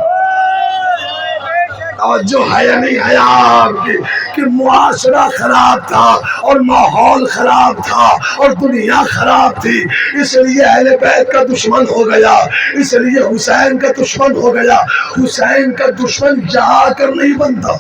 توجہ ہے یا نہیں ہے آپ کی کہ معاشرہ خراب تھا اور ماحول خراب تھا اور دنیا خراب تھی، اس لیے اہل بیت کا دشمن ہو گیا، اس لیے حسین کا دشمن ہو گیا. حسین کا دشمن یہاں آ کر نہیں بنتا.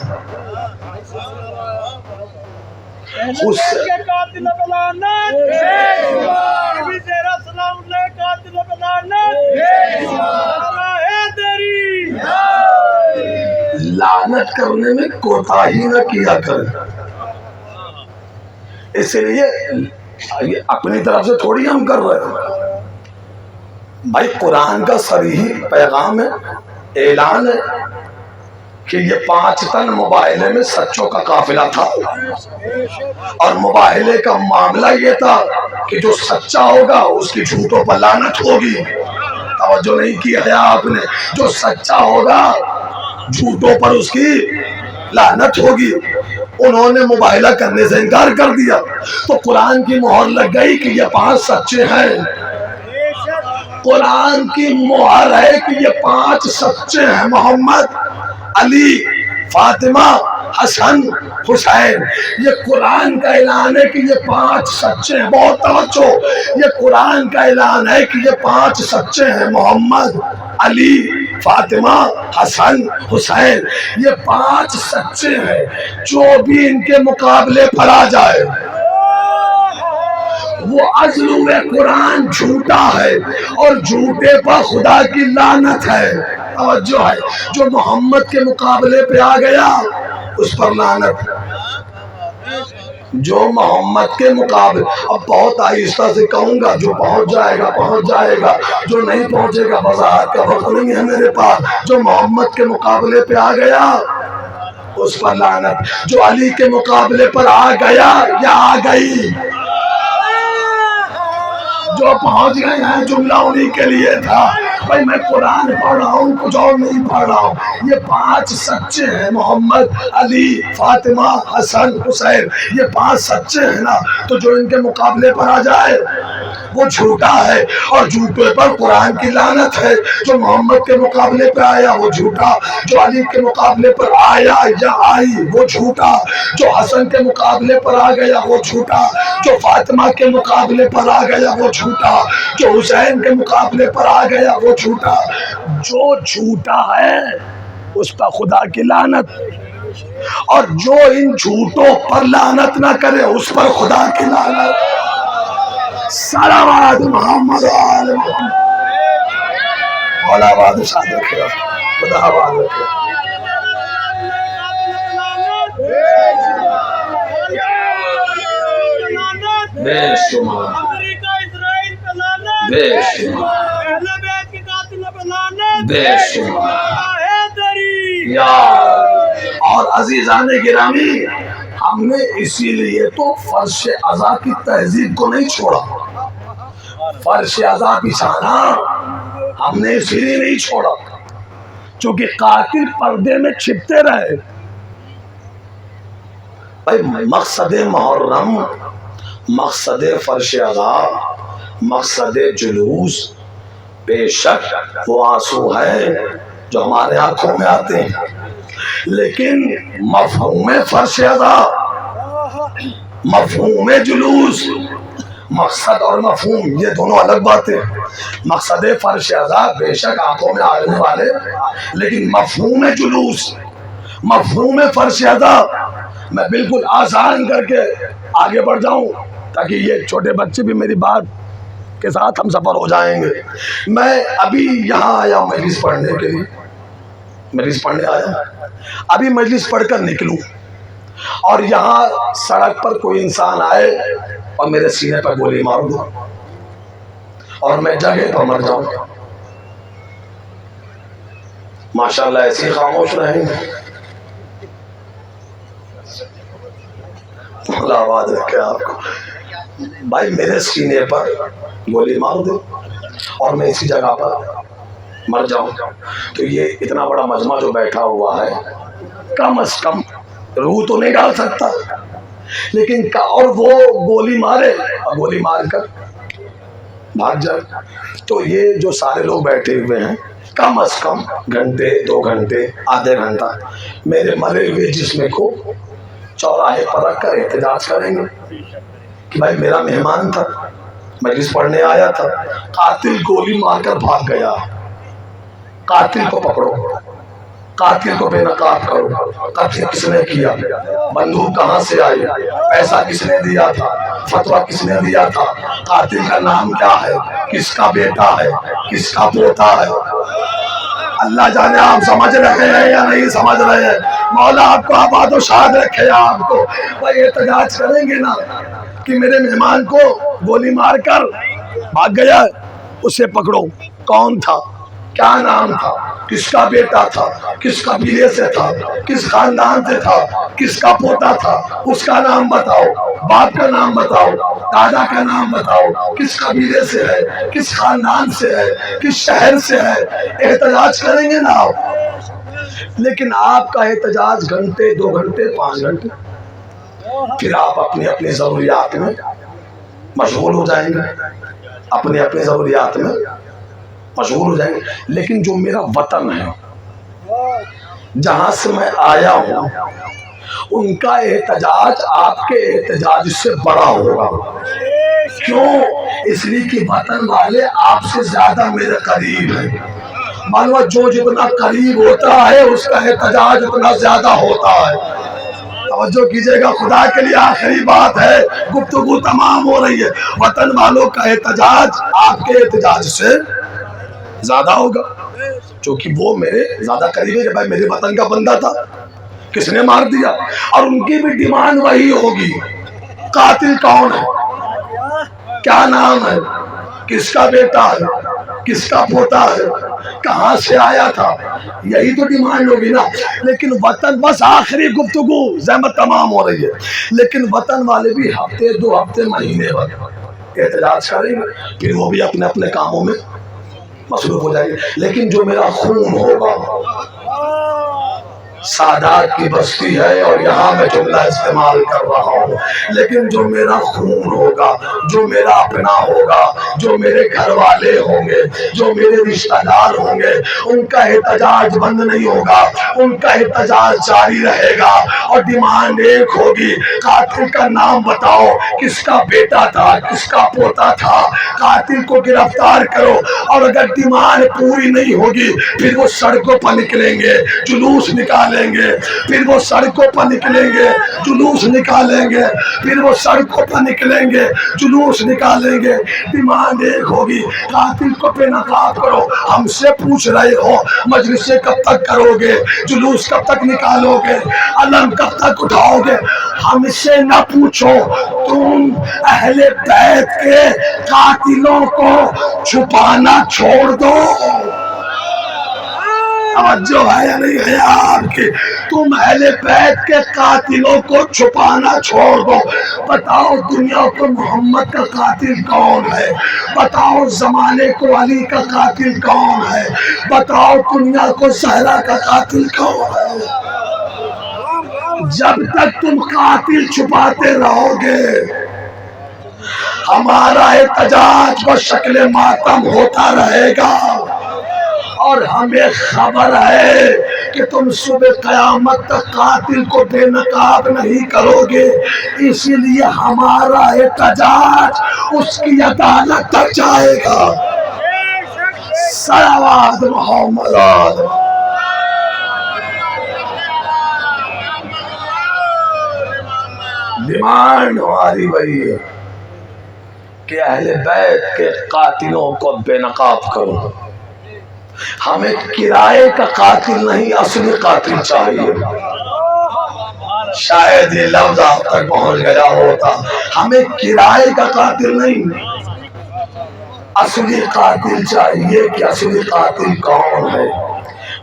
لعنت کرنے میں کوتاہی نہ کیا کرے. اس لیے اپنی طرف سے تھوڑی ہم کر رہے ہیں بھائی. قرآن کا صریح پیغام ہے، اعلان ہے کہ یہ 5 طن مباہلے میں سچوں کا قافلہ تھا، اور مباہلے کا معاملہ یہ تھا کہ جو سچا ہوگا اس کی جھوٹوں پر لعنت ہوگی. توجہ نہیں کی ہے آپ نے؟ جو سچا ہوگا جھوٹوں پر اس کی لعنت ہوگی. انہوں نے مباہلہ کرنے سے انکار کر دیا تو قرآن کی مہر لگ گئی کہ یہ 5 سچے ہیں. قرآن کی مہر ہے کہ یہ 5 سچے ہیں، محمد، علی، فاطمہ، حسن، حسین. یہ قرآن کا اعلان ہے کہ یہ 5 سچے ہیں. بہت توجہ، یہ قرآن کا اعلان ہے کہ یہ 5 سچے ہیں، محمد، علی، فاطمہ، حسن، حسین. یہ 5 سچے ہیں. جو بھی ان کے مقابلے پر آ جائے وہ عزل قرآن جھوٹا ہے، اور جھوٹے پر خدا کی لعنت ہے. توجہ ہے، جو محمد کے مقابلے پہ آ گیا اس پر لعنت. جو محمد کے مقابلے، اب بہت آہستہ سے کہوں گا، جو پہنچ جائے گا پہنچ جائے گا، جو نہیں پہنچے گا وضاحت کا وقت نہیں ہے میرے پاس. جو محمد کے مقابلے پہ آ گیا اس پر لعنت. جو علی کے مقابلے پر آ گیا یا آ گئی، جو پہنچ گئے ہیں، جملہ انہی کے لیے تھا. بھائی میں قرآن پڑھ رہا ہوں، کچھ اور نہیں پڑھ رہا ہوں. یہ 5 سچے ہیں، محمد، علی، فاطمہ، حسن، حسین. یہ 5 سچے ہیں نا، تو جو ان کے مقابلے پر آ جائے وہ جھوٹا ہے، اور جھوٹے پر قرآن کی لعنت ہے. جو محمد کے مقابلے پہ آیا وہ جھوٹا، جو علی کے مقابلے پر آیا یا آئی وہ جھوٹا، جو حسن کے مقابلے پر آ گیا وہ جھوٹا، جو فاطمہ کے مقابلے پر آ گیا وہ جھوٹا، جو حسین کے مقابلے پر آ گیا وہ جھوٹا. جو جھوٹا ہے اس پر خدا کی لعنت، اور جو ان جھوٹوں پر لعنت نہ کرے اس پر خدا کی لعنت. صلوات محمد آل محمد. مولا آباد شاد رکھے، خدا آباد رکھے. بے شمار بے شمار بے شمار یا. اور عزیزان گرامی، ہم نے اسی لیے تو فرش عزا کی تہذیب کو نہیں چھوڑا. فرش عزا بچھانا ہم نے اسی لیے نہیں چھوڑا چونکہ قاتل پردے میں چھپتے رہے. بھائی مقصد محرم، مقصد فرش عزا، مقصد جلوس بے شک وہ آنسو ہے جو ہمارے آنکھوں میں آتے ہیں، لیکن مفہوم فرش عزا، مفہوم جلوس، مقصد اور مفہوم یہ دونوں الگ باتیں. مقصد فرش عزا بے شک آنکھوں میں آنے والے، لیکن مفہوم جلوس، مفہوم فرش عزا، میں بالکل آسان کر کے آگے بڑھ جاؤں تاکہ یہ چھوٹے بچے بھی میری بات کے ساتھ ہم سفر ہو جائیں گے۔ میں ابھی یہاں آیا ہوں مجلس پڑھنے کے لیے، مجلس پڑھنے آیا، ابھی مجلس پڑھ کر نکلوں اور یہاں سڑک پر کوئی انسان آئے اور میرے سینے پر گولی مار دو اور میں جگہ پر مر جاؤں، ماشاءاللہ ایسی خاموش رہیں گے؟ اللہ آباد رکھے آپ کو۔ بھائی میرے سینے پر گولی مار دو اور میں اسی جگہ پر مر جاؤں، تو یہ اتنا بڑا مجمع جو بیٹھا ہوا ہے کم از کم روح تو نہیں ڈال سکتا، لیکن اور وہ گولی مارے اور گولی مار کر بھاگ جائے، تو یہ جو سارے لوگ بیٹھے ہوئے ہیں کم از کم گھنٹے 2 گھنٹے آدھے گھنٹہ میرے مرے ہوئے جسم کو چوراہے پر رکھ کر احتجاج کریں گے کہ بھائی میرا مہمان تھا، مجلس پڑھنے آیا تھا، قاتل گولی مار کر بھاگ گیا، قاتل کو پکڑو، قاتل کو بے نقاب کرو، قتل کس نے کیا، بندوق کہاں سے آئی، پیسہ کس نے دیا تھا، فتویٰ کس نے دیا تھا، قاتل کا نام کیا ہے، کس کا بیٹا ہے، کس کا پوتا ہے۔ اللہ جانے آپ سمجھ رہے ہیں یا نہیں سمجھ رہے ہیں، مولا آپ کو آباد و شاد رکھے آپ کو۔ بھائی احتجاج کریں گے نا کہ میرے مہمان کو گولی مار کر بھاگ گیا، اسے پکڑو، کون تھا، کیا نام تھا، کس کا بیٹا تھا، کس قبیلے سے تھا، کس خاندان سے تھا، کس کا پوتا تھا، اس کا نام بتاؤ، باپ کا نام بتاؤ، دادا کا نام بتاؤ، کس قبیلے سے ہے، کس خاندان سے ہے، کس شہر سے ہے، احتجاج کریں گے نا آپ۔ لیکن آپ کا احتجاج گھنٹے 2 گھنٹے 5 گھنٹے، پھر آپ اپنی اپنی ضروریات میں مشغول ہو جائیں گے، اپنی اپنی ضروریات میں مشغول ہو جائیں گے۔ لیکن جو میرا وطن ہے، جہاں سے میں آیا ہوں، ان کا احتجاج آپ کے احتجاج سے بڑا ہوگا۔ کیوں؟ اس لیے کہ وطن والے آپ سے زیادہ میرے قریب ہیں، معلوم جو جتنا قریب ہوتا ہے اس کا احتجاج اتنا زیادہ ہوتا ہے۔ توجہ کیجئے گا، خدا کے لیے آخری بات ہے، گفتگو تمام ہو رہی ہے، وطن والوں کا احتجاج آپ کے احتجاج سے زیادہ ہوگا، چونکہ وہ میرے زیادہ قریب ہے کہ بھائی میرے وطن کا بندہ تھا، کس نے مار دیا، اور ان کی بھی ڈیمانڈ وہی ہوگی، قاتل کون ہے، کیا نام ہے، کس کا بیٹا ہے، کس کا پوتا ہے، کہاں سے آیا تھا، یہی تو ڈیمانڈ ہوگی نا۔ لیکن وطن، بس آخری گفتگو زحمت تمام ہو رہی ہے، لیکن وطن والے بھی ہفتے 2 ہفتے مہینے بعد احتجاج کریں گے، پھر وہ بھی اپنے اپنے کاموں میں مصروف ہو جائیں گے۔ لیکن جو میرا خون ہوگا، سادات کی بستی ہے اور یہاں میں جملہ استعمال کر رہا ہوں، لیکن جو میرا خون ہوگا، جو میرا اپنا ہوگا، جو میرے گھر والے ہوں گے، جو میرے رشتہ دار ہوں گے، ان کا احتجاج بند نہیں ہوگا، ان کا احتجاج جاری رہے گا، اور ڈیمانڈ ایک ہوگی، قاتل کا نام بتاؤ، کس کا بیٹا تھا، کس کا پوتا تھا، قاتل کو گرفتار کرو۔ اور اگر ڈیمانڈ پوری نہیں ہوگی، پھر وہ سڑکوں پر نکلیں گے، جلوس نکالیں گے، پھر وہ سڑکوں پر نکلیں گے، جلوس نکالیں گے، پھر وہ سڑکوں پر نکلیں گے، جلوس نکالیں گے۔ ڈیمانڈ ایک ہوگی، قاتل کو بے نقاب کرو۔ ہم سے پوچھ رہے ہو مجلسیں کب تک کرو گے، جلوس کب تک نکالو گے، علم کب تک اٹھاؤ گے؟ ہم سے نہ پوچھو، تم اہل بیت کے قاتلوں کو چھپانا چھوڑ دو۔ توجہ ہے یا نہیں ہے آپ کی؟ تم اہل بیت کے قاتلوں کو چھپانا چھوڑ دو۔ بتاؤ دنیا کو محمد کا قاتل کون ہے، بتاؤ زمانے کو علی کا قاتل کون ہے، بتاؤ دنیا کو زہرا کا قاتل کون ہے۔ جب تک تم قاتل چھپاتے رہو گے، ہمارا احتجاج کو شکل ماتم ہوتا رہے گا، اور ہمیں خبر ہے کہ تم صبح قیامت تک قاتل کو بے نقاب نہیں کرو گے، اسی لیے ہمارا احتجاج اس کی عدالت تک جائے گا۔ صلوات محمد۔ ڈیمانڈ ہماری وہی ہے کہ اہل بیت کے قاتلوں کو بے نقاب کرو. ہمیں کرائے کا قاتل نہیں، اصلی قاتل چاہیے. شاید یہ لفظ آپ تک پہنچ گیا ہوتا. ہمیں کرائے کا قاتل نہیں، اصلی قاتل چاہیے. کہ اصلی قاتل کون ہے؟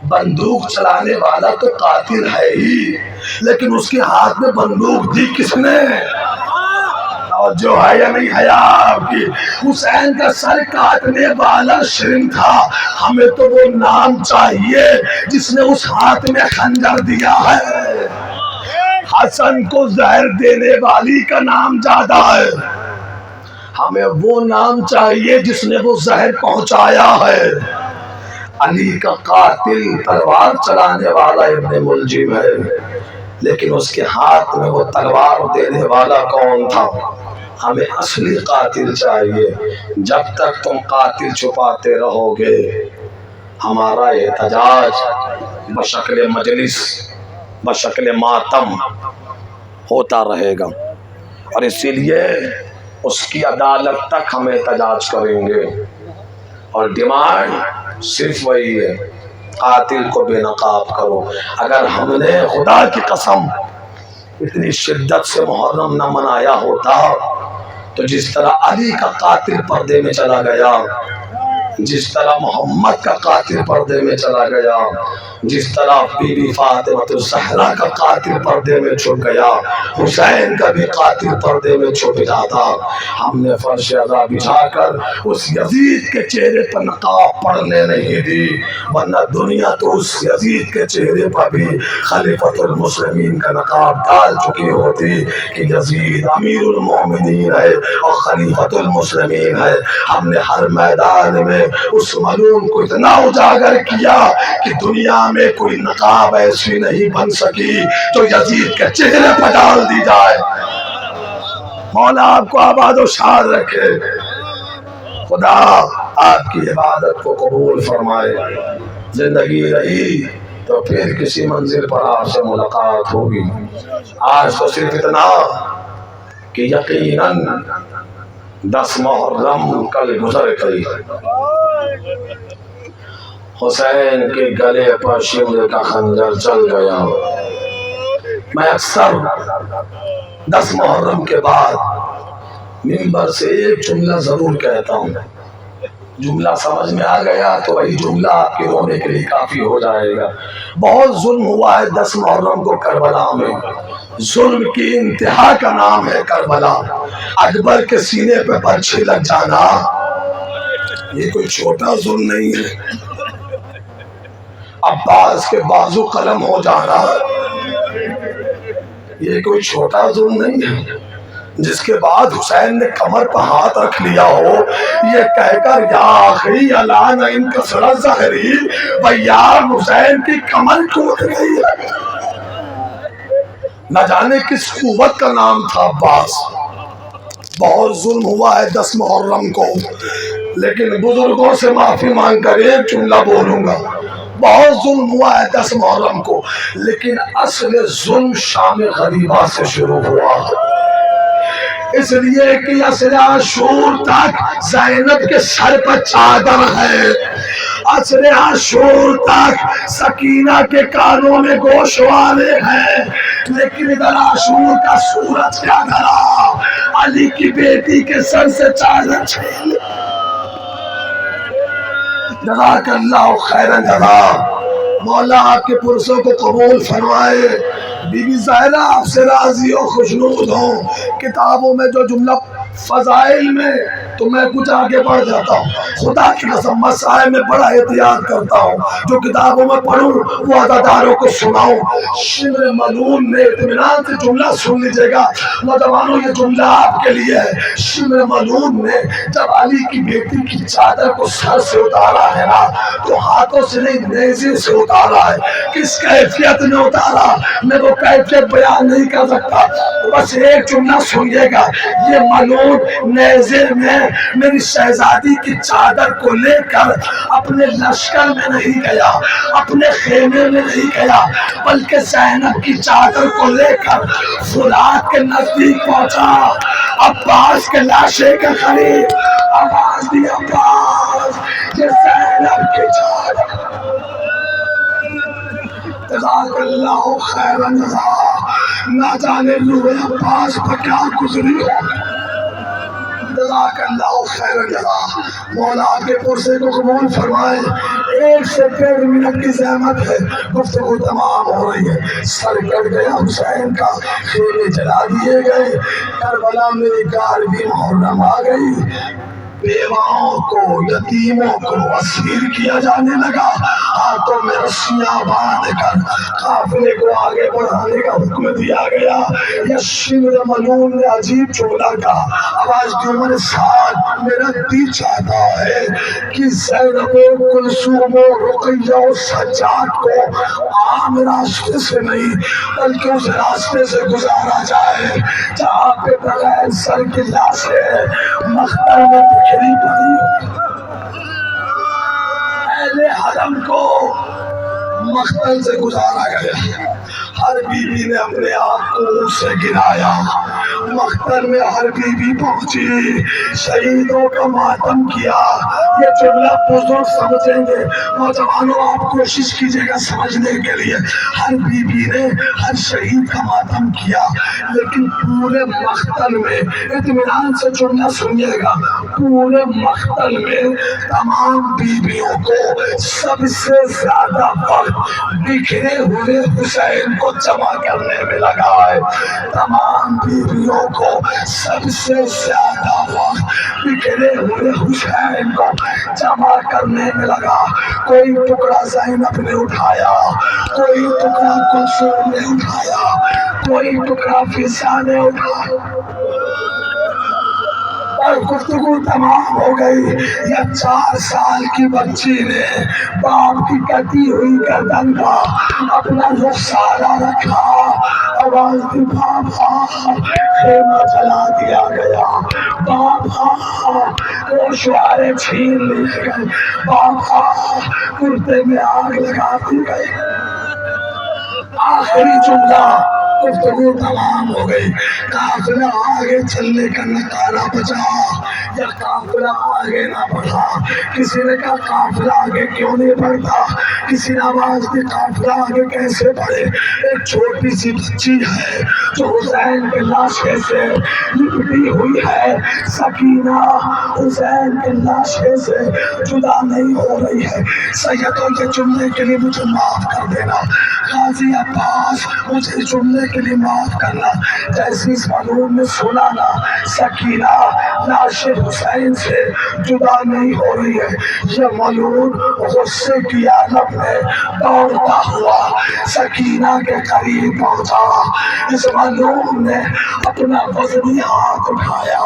بندوق چلانے والا تو قاتل ہے ہی، لیکن اس کے ہاتھ میں بندوق دی کس نے؟ اور جو ہے یا نہیں ہے آپ کی؟ حسین کا سر کاٹنے والا شرم تھا. ہمیں تو وہ نام چاہیے جس نے اس ہاتھ میں خنجر دیا ہے. حسن کو زہر دینے والی کا نام زیادہ ہے. ہمیں وہ نام چاہیے جس نے وہ زہر پہنچایا ہے. علی کا قاتل تلوار چلانے والا ابن ملجم ہے، لیکن اس کے ہاتھ میں وہ تلوار دینے والا کون تھا؟ ہمیں اصلی قاتل چاہیے. جب تک تم قاتل چھپاتے رہو گے ہمارا احتجاج بشکل مجلس، بشکل ماتم ہوتا رہے گا. اور اسی لیے اس کی عدالت تک ہم احتجاج کریں گے. اور ڈیمانڈ صرف وہی ہے، قاتل کو بے نقاب کرو. اگر ہم نے خدا کی قسم اتنی شدت سے محرم نہ منایا ہوتا تو جس طرح علی کا قاتل پردے میں چلا گیا، جس طرح محمد کا قاتل پردے میں چلا گیا، جس طرح بی بی فاطمہ الزہرا کا قاتل پردے میں چھپ گیا، حسین کا بھی قاتل پردے میں چھپ جاتا. ہم نے فرش عزا بچھا کر اس یزید کے چہرے پر نقاب پڑھنے نہیں دی، ورنہ دنیا تو اس یزید کے چہرے پر بھی خلیفۃ المسلمین کا نقاب ڈال چکی ہوتی کہ یزید امیر المومنین ہے اور خلیفۃ المسلمین ہے. ہم نے ہر میدان میں اس ملعون کو اتنا اجاگر کیا کہ دنیا میں کوئی نقاب ایسی نہیں بن سکی جو یزید کے چہرے پر ڈال دی جائے. مولا آپ کو آباد و شاد رکھے. خدا آپ کی عبادت کو قبول فرمائے. زندگی رہی تو پھر کسی منزل پر آپ سے ملاقات ہوگی. آج تو صرف اتنا کہ یقیناً 10 محرم کل گزر گئی. حسین کے گلے پر شمر کا خنجر چل گیا. میں اکثر 10 محرم کے بعد منبر سے ایک جملہ ضرور کہتا ہوں. جملہ سمجھ میں آ گیا تو وہی جملہ آپ کے رونے کے لیے کافی ہو جائے گا. بہت ظلم ہوا ہے 10 محرم کو کربلا میں. ظلم کی انتہا کا نام ہے کربلا. اکبر کے سینے پہ برچھی لگ جانا یہ کوئی چھوٹا ظلم نہیں ہے. عباس کے بازو قلم ہو جانا یہ کوئی چھوٹا ظلم نہیں ہے. جس کے بعد حسین نے کمر پر ہاتھ رکھ لیا ہو یہ کہہ کر یا اخی الان انکسر ظہری، بیار حسین کی کمر ٹوٹ گئی ہے. نہ جانے کس قوت کا نام تھا عباس. بہت ظلم ہوا ہے 10 محرم کو، لیکن بزرگوں سے معافی مانگ کر ایک جملہ بولوں گا. بہت ظلم ہوا ہے 10 محرم کو، لیکن اصل ظلم شام غریبہ سے شروع ہوا. اس لیے کہ اصل عاشور تک زینب کے سر پر چادر ہے، اصل عاشور تک سکینہ کے کانوں میں گوشوارے ہیں، لیکن ادھر عاشور کا سورج کیا دھرا، علی کی بیٹی کے سر سے چادر چھین. جزاک اللہ خیرا جزا. مولا آپ کے پرسوں کو قبول فرمائے. بی بی زہرا آپ سے راضی ہو، خوشنود ہو. کتابوں میں جو جملہ فضائل میں تو میں کچھ آگے بڑھ جاتا ہوں. خدا کی قسم مسائل میں بڑا احتیاط کرتا ہوں. جو کتابوں میں پڑھوں وہ عزاداروں کو سناؤں. شمر ملعون نے اطمینان سے جملہ سن لیجیے گا نوجوانوں، یہ جملہ آپ کے لیے ہے. شمر ملعون نے جب علی کی بیٹی کی چادر کو سر سے اتارا ہے نا تو ہاتھوں سے نہیں نیزے سے اتارا ہے. کس کیفیت میں اتارا میں وہ کیفیت بیان نہیں کر سکتا. بس ایک جملہ سنیے گا. یہ ملعون نیزے میں میری شہزادی کی چادر کو لے کر اپنے لشکر میں نہیں گیا، اپنے خیمے میں نہیں گیا، بلکہ زینب کی چادر کو لے کر فرات کے نزدیک پہنچا. عباس کے لاشے کے قریب آواز دی، عباس یہ زینب کی جان، جزاک اللہ خیر جزا۔ نہ جانے روح عباس پر کیا گزری ہو، جزاک اللہ خیر جزا۔ مولا آپ کے پرسے کو قبول فرمائے۔ 1 سے 1.5 منٹ کی زحمت ہے، گفتگو تمام ہو رہی ہے۔ سر کٹ گیا حسین کا، خیمے جلا دیے گئے، کربلا میں 11ویں محرم آ گئی، بیواؤں کو یتیموں کو اسیر کیا جانے لگا، ہاتھوں میں رسیاں باندھ کر قافلے کو آگے بڑھانے کا حکم دیا گیا۔ یہ شمر ملعون نے عجیب جملہ کہا، آواز کی عمر ساتھ، میرا دل چاہتا ہے کہ زینب و کلثوم و رقیہ و سجاد کو عام راستے سے نہیں بلکہ اس راستے سے گزارا جائے جہاں پہ بغیر سر کی لاشیں مختل میں بکھری پڑی ہو۔ اہل حرم کو مختل سے گزارا گیا، ہر بیوی نے اپنے آپ کو اونٹ سے گرایا، مختل میں ہر بیوی پہنچی، شہیدوں کا ماتم کیا۔ یہ جملہ بزرگ سمجھیں گے، نوجوانوں آپ کوشش کیجئے گا سمجھنے کے لیے۔ ہر بیوی نے ہر شہید کا ماتم کیا، لیکن پورے مختل میں، اطمینان سے جملہ سنیے گا، پورے مختل میں تمام بیویوں کو سب سے زیادہ وقت بکھرے ہوئے حسین کو جمع کرنے میں لگا ہے۔ تمام بیویوں کو سب سے زیادہ وقت بکھرے ہوئے حسین کو جمع کرنے میں لگا۔ کوئی ٹکڑا زینب نے اٹھایا، کوئی ٹکڑا کلثوم نے اٹھایا، کوئی ٹکڑا فضا نے اٹھایا، اور گفتگو تمام ہو گئی۔ یا 4 سال کی بچی نے باپ کی کٹی ہوئی گردن کا اپنا رخسارہ رکھا، آواز دی، بابا خیمہ جلا دیا گیا، بابا گوشوارے چھین لیے گئے، بابا کرتے میں آگ لگا دی گئی۔ آخری جملہ، گفتگو تمام ہو گئی۔ قافلہ آگے چلنے کا نکارہ بجا یا قافلہ آگے نہ بڑھا؟ کسی نے کہا قافلہ آگے کیوں نہیں بڑھتا؟ کسی نے آواز دی قافلہ آگے کیسے بڑھے؟ ایک چھوٹی سی بچی ہے جو حسین کے لاشے سے لپٹی ہوئی ہے، سکینہ حسین کے لاشے سے جدا نہیں ہو رہی ہے۔ سیدوں کے جملے کے لیے مجھے معاف کر دینا، غازی عباس مجھے جملے کے لیے معاف کرنا، جیسے اس معلوم نے سنا نا، سکینہ لاش حسین سے جدا نہیں ہو رہی ہے، یہ معلوم غصے کی عالم میں دوڑتا ہوا سکینہ کے قریب پہنچا۔ اس معلوم نے اپنا وزنی ہاتھ اٹھایا،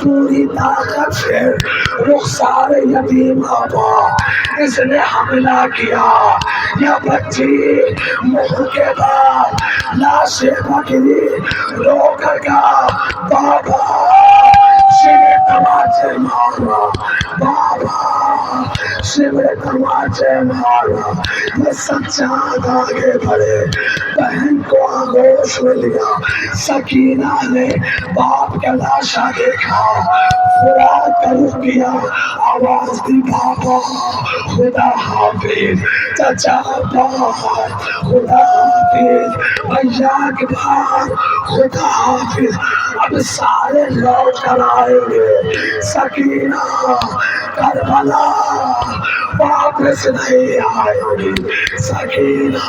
پوری طاقت سے رخسار یتیمہ پر اس نے حملہ کیا۔ یا بچی منہ کے بعد لاش بکری رو کر کہا، بابا شمع تماچے مارا، بابا شمع تماچے مارا۔ یہ سجاد آگے بڑھے، بہن کو آغوش میں لیا، سکینہ نے باپ کا لاشا دیکھا، فراق کا رخ کیا، آواز دی، بابا خدا حافظ، چچا بار خدا حافظ، بھیا کے بار خدا حافظ، اب سارے لوٹ کر آئیں گے، سکینہ کربلا واپس نہیں آئے گی، سکینہ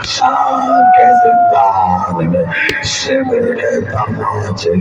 شام کے زندان میں شمر کے تماچے